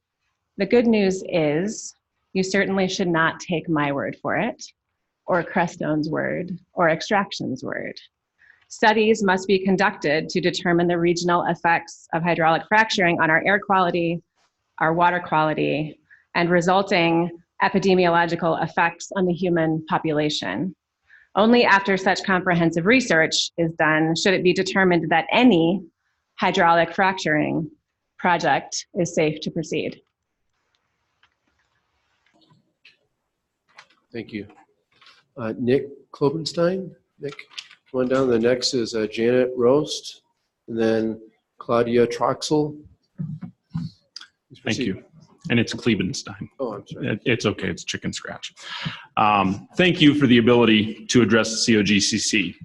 The good news is, you certainly should not take my word for it, or Crestone's word, or Extraction's word. Studies must be conducted to determine the regional effects of hydraulic fracturing on our air quality, our water quality, and resulting epidemiological effects on the human population. Only after such comprehensive research is done should it be determined that any hydraulic fracturing project is safe to proceed. Thank you. Nick Klobenstein. Nick, one down. The next is Janet Roast, and then Claudia Troxel. Thank you. And it's Klebenstein. Oh, I'm sorry. It's okay. It's chicken scratch. Thank you for the ability to address the COGCC.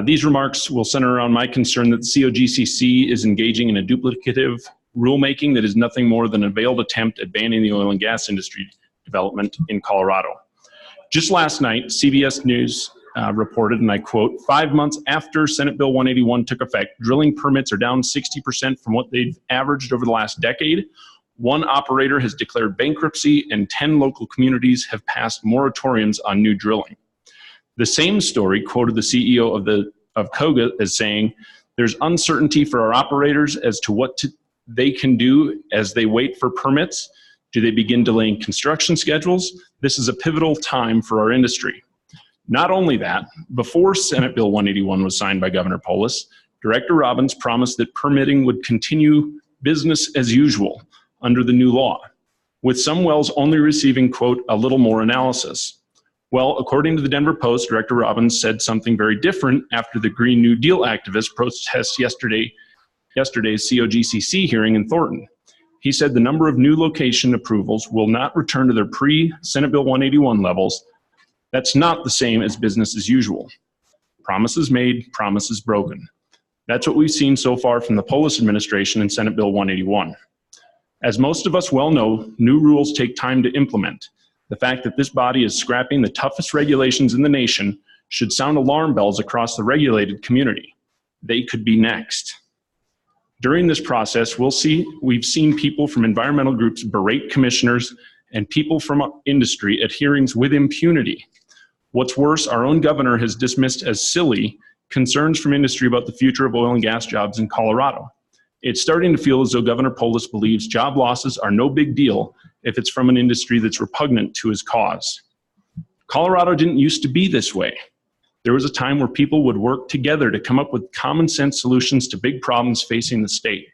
These remarks will center around my concern that the COGCC is engaging in a duplicative rulemaking that is nothing more than a veiled attempt at banning the oil and gas industry development in Colorado. Just last night, CBS News reported, and I quote, 5 months after Senate Bill 181 took effect, drilling permits are down 60% from what they've averaged over the last decade. One operator has declared bankruptcy, and 10 local communities have passed moratoriums on new drilling. The same story quoted the CEO of COGA as saying, there's uncertainty for our operators as to what they can do as they wait for permits. Do they begin delaying construction schedules? This is a pivotal time for our industry. Not only that, before Senate Bill 181 was signed by Governor Polis, Director Robbins promised that permitting would continue business as usual under the new law, with some wells only receiving, quote, a little more analysis. Well, according to the Denver Post, Director Robbins said something very different after the Green New Deal activists protest yesterday's COGCC hearing in Thornton. He said the number of new location approvals will not return to their pre-Senate Bill 181 levels. That's not the same as business as usual. Promises made, promises broken. That's what we've seen so far from the Polis administration in Senate Bill 181. As most of us well know, new rules take time to implement. The fact that this body is scrapping the toughest regulations in the nation should sound alarm bells across the regulated community. They could be next. During this process, we've seen people from environmental groups berate commissioners and people from industry at hearings with impunity. What's worse, our own governor has dismissed as silly concerns from industry about the future of oil and gas jobs in Colorado. It's starting to feel as though Governor Polis believes job losses are no big deal if it's from an industry that's repugnant to his cause. Colorado didn't used to be this way. There was a time where people would work together to come up with common sense solutions to big problems facing the state.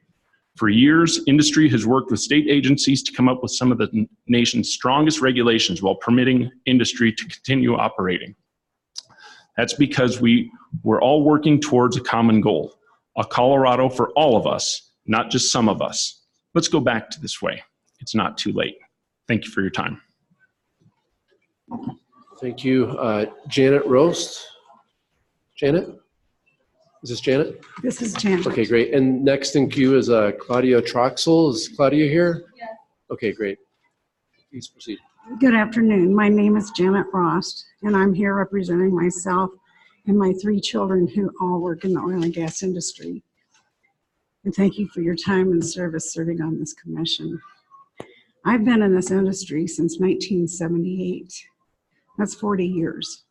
For years, industry has worked with state agencies to come up with some of the nation's strongest regulations while permitting industry to continue operating. That's because we were all working towards a common goal, a Colorado for all of us, not just some of us. Let's go back to this way. It's not too late. Thank you for your time. Thank you. Janet Roast. Janet? Is this Janet? This is Janet. Okay, great. And next in queue is Claudia Troxel. Is Claudia here? Yes. Okay, great. Please proceed. Good afternoon. My name is Janet Rost, and I'm here representing myself and my 3 children who all work in the oil and gas industry. And thank you for your time and service serving on this commission. I've been in this industry since 1978. That's 40 years.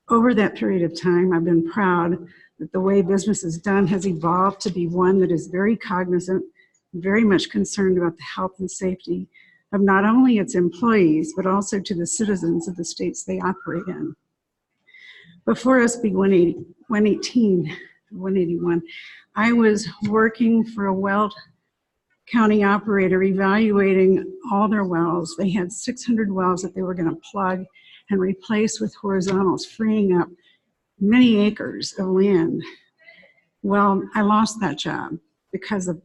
Over that period of time, I've been proud that the way business is done has evolved to be one that is very cognizant, very much concerned about the health and safety of not only its employees, but also to the citizens of the states they operate in. Before SB 181, I was working for a Weld County operator evaluating all their wells. They had 600 wells that they were going to plug and replace with horizontals, freeing up many acres of land. Well, I lost that job because of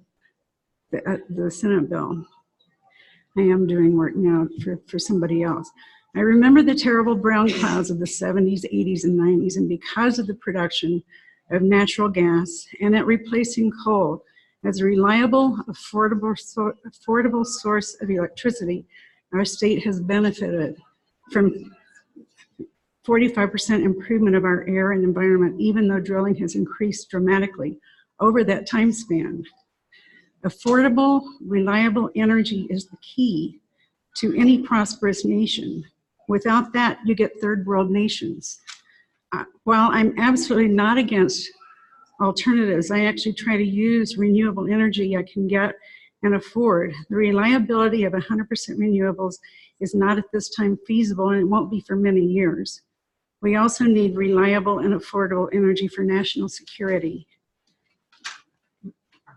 the Senate bill. I am doing work now for somebody else. I remember the terrible brown clouds of the 70s, 80s, and 90s, and because of the production of natural gas and at replacing coal as a reliable, affordable source of electricity, our state has benefited from 45% improvement of our air and environment, even though drilling has increased dramatically over that time span. Affordable, reliable energy is the key to any prosperous nation. Without that, you get third world nations. While I'm absolutely not against alternatives, I actually try to use renewable energy I can get and afford. The reliability of 100% renewables is not at this time feasible, and it won't be for many years. We also need reliable and affordable energy for national security.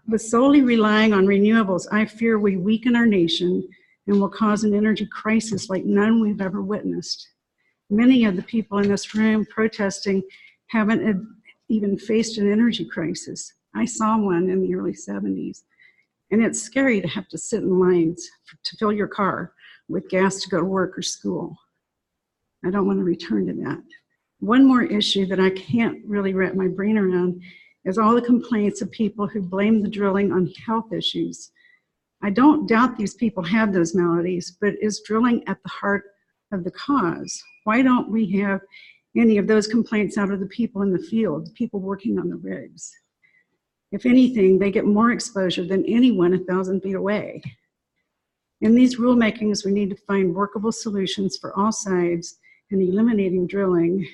With solely relying on renewables, I fear we weaken our nation and will cause an energy crisis like none we've ever witnessed. Many of the people in this room protesting haven't even faced an energy crisis. I saw one in the early 70s, and it's scary to have to sit in lines to fill your car with gas to go to work or school. I don't want to return to that. One more issue that I can't really wrap my brain around is all the complaints of people who blame the drilling on health issues. I don't doubt these people have those maladies, but is drilling at the heart of the cause? Why don't we have any of those complaints out of the people in the field, the people working on the rigs. If anything, they get more exposure than anyone 1,000 feet away. In these rulemakings, we need to find workable solutions for all sides, and eliminating drilling,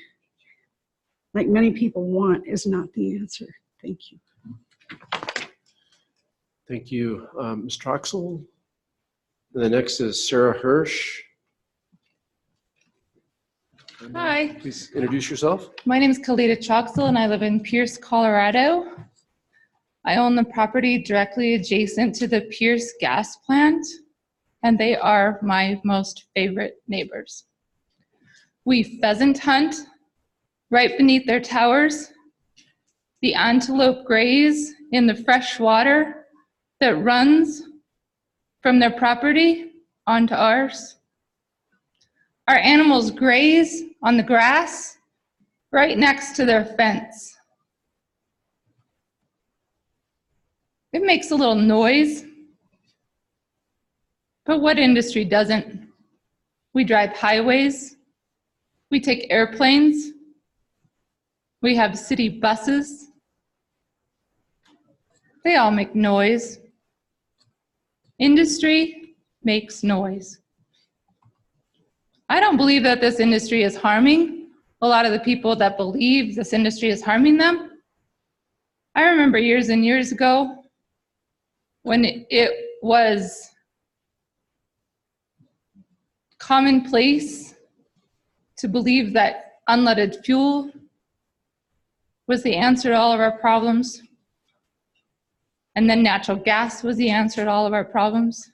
like many people want, is not the answer. Thank you. Thank you. Ms. Troxel. And the next is Sarah Hirsch. Hi, Please introduce yourself. my name is Kalita Troxel and I live in Pierce, Colorado. I own the property directly adjacent to the Pierce gas plant, and they are my most favorite neighbors. We pheasant hunt right beneath their towers. The antelope graze in the fresh water that runs from their property onto ours. Our animals graze on the grass right next to their fence. It makes a little noise, but what industry doesn't? We drive highways, we take airplanes, we have city buses. They all make noise. Industry makes noise. I don't believe that this industry is harming a lot of the people that believe this industry is harming them. I remember years and years ago when it was commonplace to believe that unleaded fuel was the answer to all of our problems. And then natural gas was the answer to all of our problems.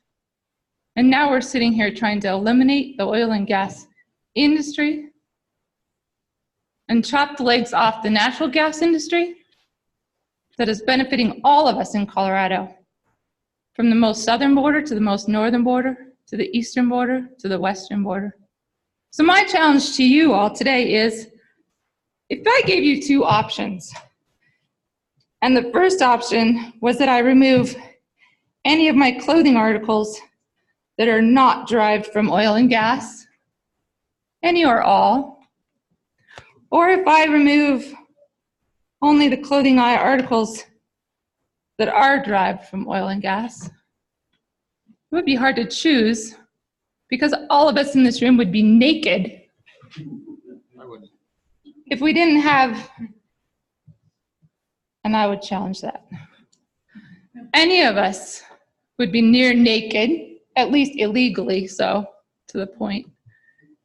And now we're sitting here trying to eliminate the oil and gas industry and chop the legs off the natural gas industry that is benefiting all of us in Colorado, from the most southern border to the most northern border, to the eastern border, to the western border. So my challenge to you all today is, if I gave you two options, and the first option was that I remove any of my clothing articles that are not derived from oil and gas, any or all, or if I remove only the clothing articles that are derived from oil and gas, it would be hard to choose because all of us in this room would be naked if we didn't have, and I would challenge that, any of us would be near naked, at least illegally so, to the point,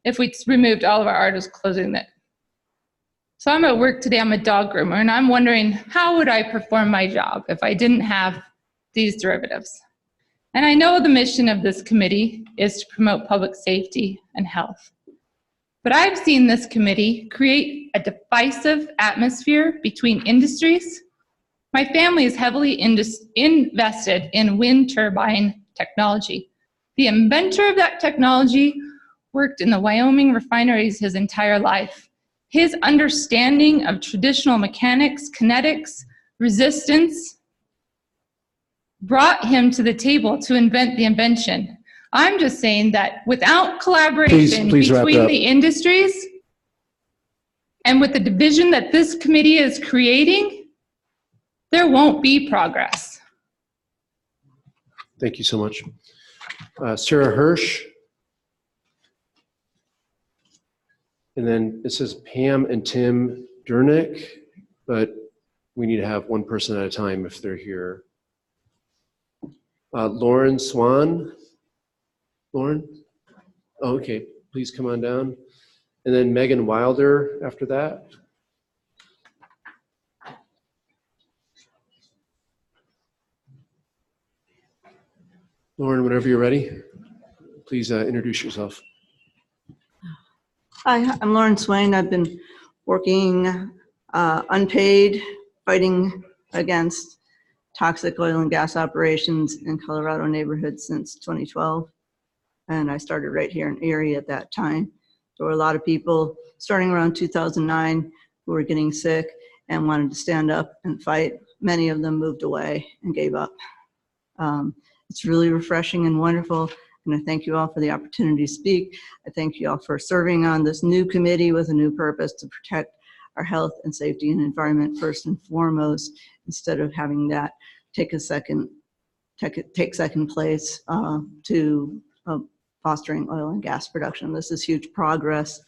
if we removed all of our artist clothing. So I'm at work today, I'm a dog groomer, and I'm wondering, how would I perform my job if I didn't have these derivatives? And I know the mission of this committee is to promote public safety and health. But I've seen this committee create a divisive atmosphere between industries. My family is heavily invested in wind turbine technology. The inventor of that technology worked in the Wyoming refineries his entire life. His understanding of traditional mechanics, kinetics, resistance, brought him to the table to invent the invention. I'm just saying that without collaboration Please wrap it between up. the industries and with the division that this committee is creating, there won't be progress. Thank you so much. Sarah Hirsch. And then it says Pam and Tim Dernick, but we need to have one person at a time if they're here. Lauren Swan. Lauren? Oh, okay, please come on down. And then Megan Wilder after that. Lauren, whenever you're ready, please introduce yourself. Hi, I'm Lauren Swain. I've been working unpaid, fighting against toxic oil and gas operations in Colorado neighborhoods since 2012. And I started right here in Erie at that time. There were a lot of people starting around 2009 who were getting sick and wanted to stand up and fight. Many of them moved away and gave up. It's really refreshing and wonderful And I thank you all for the opportunity to speak. I thank you all for serving on this new committee with a new purpose to protect our health and safety and environment first and foremost, instead of having that take second place to fostering oil and gas production. This is huge progress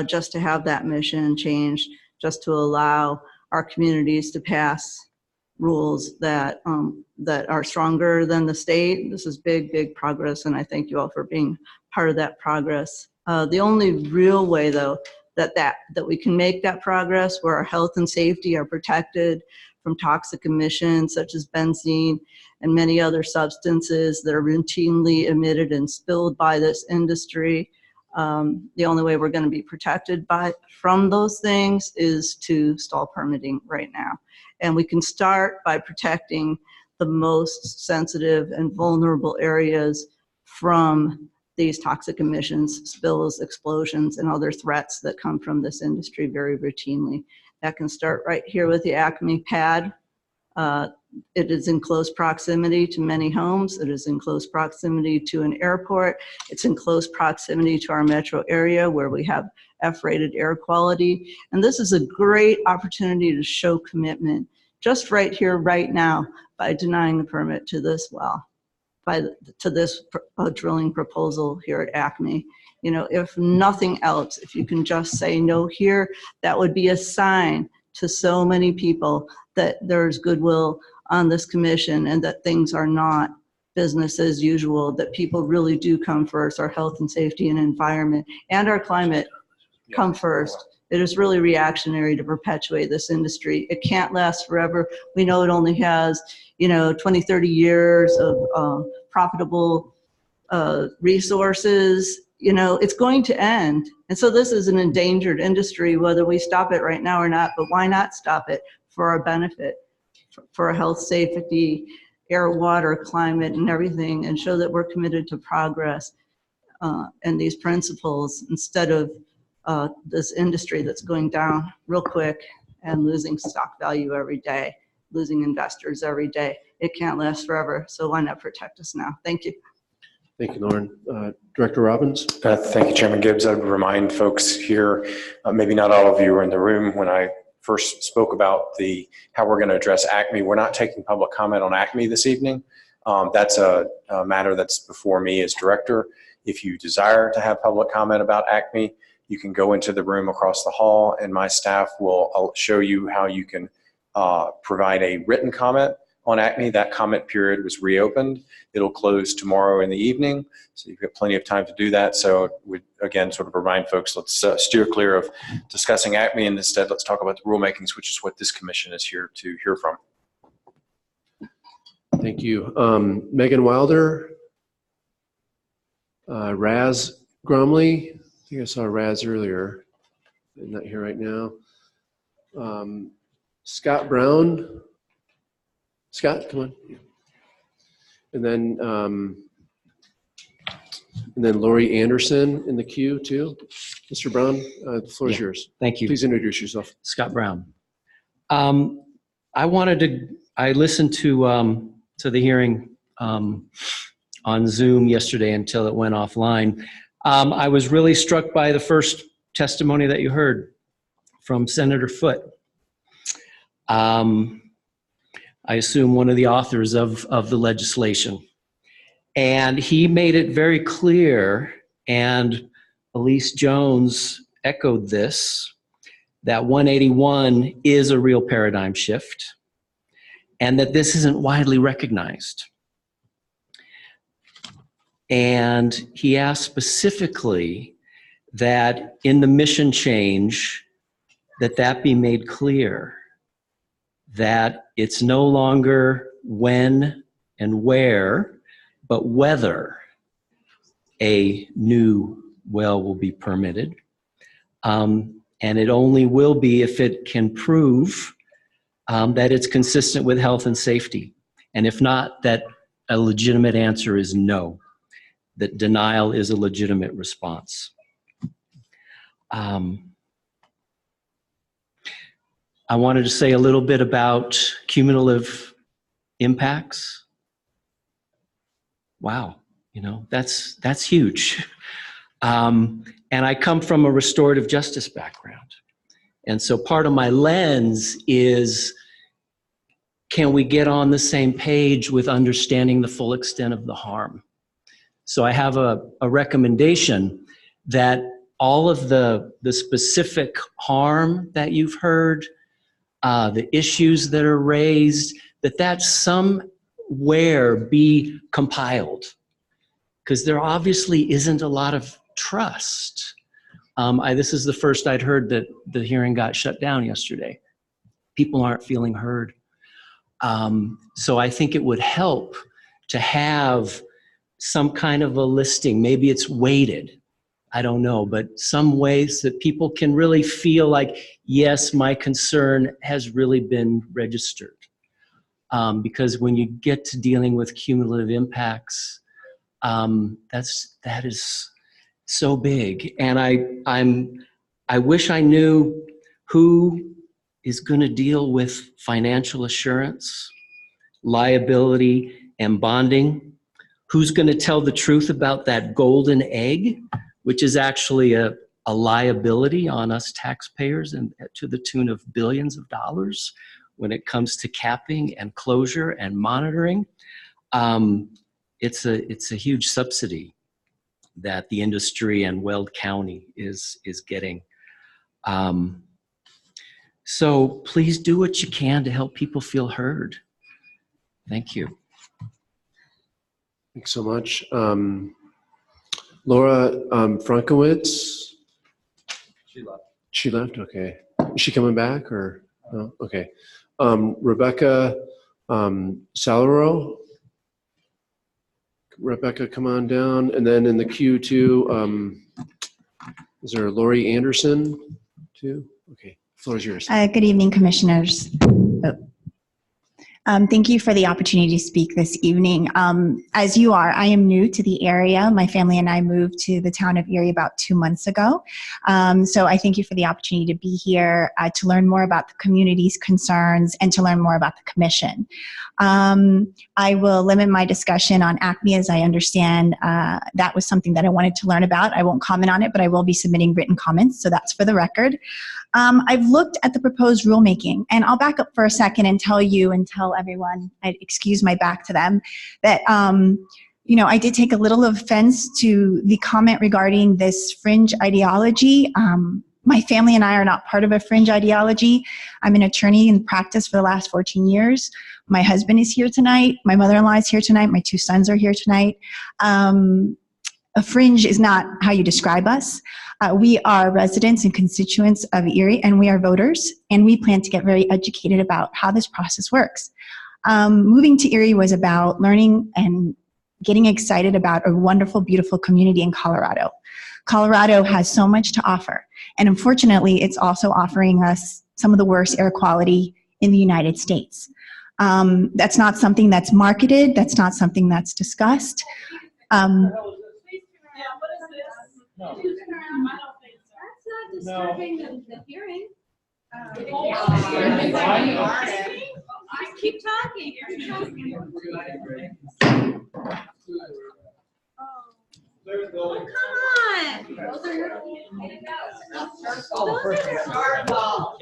just to have that mission changed, just to allow our communities to pass rules that are stronger than the state. This is big, big progress, and I thank you all for being part of that progress. The only real way, though, that we can make that progress, where our health and safety are protected from toxic emissions such as benzene and many other substances that are routinely emitted and spilled by this industry. The only way we're going to be protected from those things is to stall permitting right now. And we can start by protecting the most sensitive and vulnerable areas from these toxic emissions, spills, explosions, and other threats that come from this industry very routinely. That can start right here with the Acme pad. It is in close proximity to many homes. It is in close proximity to an airport. It's in close proximity to our metro area where we have F-rated air quality. And this is a great opportunity to show commitment just right here, right now, by denying the permit to this well, to this drilling proposal here at Acme. You know, if nothing else, if you can just say no here, that would be a sign to so many people that there's goodwill on this commission and that things are not business as usual, that people really do come first. Our health and safety and environment and our climate come first. It is really reactionary to perpetuate this industry. It can't last forever. We know it only has, 20, 30 years of profitable resources. It's going to end. And so this is an endangered industry, whether we stop it right now or not, but why not stop it for our benefit, for our health, safety, air, water, climate, and everything, and show that we're committed to progress and these principles instead of this industry that's going down real quick and losing stock value every day, losing investors every day. It can't last forever, so why not protect us now? Thank you. Thank you, Lauren. Director Robbins? Thank you, Chairman Gibbs. I'd remind folks here, maybe not all of you were in the room when I first spoke about how we're going to address ACME. We're not taking public comment on ACME this evening. That's a matter that's before me as director. If you desire to have public comment about ACME, you can go into the room across the hall and my staff will show you how you can provide a written comment on ACME. That comment period was reopened. It'll close tomorrow in the evening, so you've got plenty of time to do that. So we, again, sort of remind folks, let's steer clear of discussing ACME, and instead let's talk about the rulemakings, which is what this commission is here to hear from. Thank you. Megan Wilder, Raz Gromley. I think I saw Raz earlier. I'm not here right now. Scott Brown. Scott, come on. And then Lori Anderson in the queue too. Mr. Brown, the floor is yours. Thank you. Please introduce yourself. Scott Brown. I listened to the hearing on Zoom yesterday until it went offline. I was really struck by the first testimony that you heard from Senator Foote. I assume one of the authors of the legislation. And he made it very clear, and Elise Jones echoed this, that 181 is a real paradigm shift, and that this isn't widely recognized. And he asked specifically that in the mission change, that be made clear, that it's no longer when and where, but whether a new well will be permitted. And it only will be if it can prove that it's consistent with health and safety. And if not, that a legitimate answer is no, that denial is a legitimate response. I wanted to say a little bit about cumulative impacts. Wow, You know, that's huge. And I come from a restorative justice background. And so part of my lens is, can we get on the same page with understanding the full extent of the harm? So I have a recommendation that all of the specific harm that you've heard, the issues that are raised, that somewhere be compiled. Because there obviously isn't a lot of trust. This is the first I'd heard that the hearing got shut down yesterday. People aren't feeling heard. So I think it would help to have some kind of a listing. Maybe it's weighted, I don't know, but some ways that people can really feel like, yes, my concern has really been registered. Because when you get to dealing with cumulative impacts, that is so big. And I wish I knew who is going to deal with financial assurance, liability, and bonding. Who's going to tell the truth about that golden egg, which is actually a liability on us taxpayers and to the tune of billions of dollars when it comes to capping and closure and monitoring. It's a huge subsidy that the industry and Weld County is getting. So please do what you can to help people feel heard. Thank you. Thanks so much. Laura Frankowitz. She left. She left? Okay. Is she coming back or no? Okay. Rebecca Salero. Rebecca, come on down. And then in the queue too, is there Lori Anderson too? Okay, floor is yours. Good evening, commissioners. Thank you for the opportunity to speak this evening. As you are, I am new to the area. My family and I moved to the town of Erie about 2 months ago. So I thank you for the opportunity to be here to learn more about the community's concerns and to learn more about the commission. I will limit my discussion on ACME as I understand that was something that I wanted to learn about. I won't comment on it, but I will be submitting written comments, so that's for the record. I've looked at the proposed rulemaking, and I'll back up for a second and tell you and tell everyone, I excuse my back to them, that you know, I did take a little offense to the comment regarding this fringe ideology. My family and I are not part of a fringe ideology. I'm an attorney in practice for the last 14 years. My husband is here tonight. My mother-in-law is here tonight. My 2 sons are here tonight. A fringe is not how you describe us. We are residents and constituents of Erie, and we are voters, and we plan to get very educated about how this process works. Moving to Erie was about learning and getting excited about a wonderful, beautiful community in Colorado. Colorado has so much to offer, and unfortunately, it's also offering us some of the worst air quality in the United States. That's not something that's marketed. That's not something that's discussed. No. That's not disturbing the hearing. Keep talking. Oh, come on.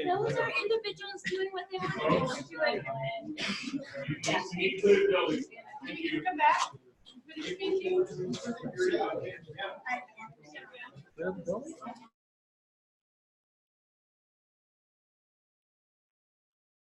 Those are individuals doing what they want to do. Can you come back? Finish speaking.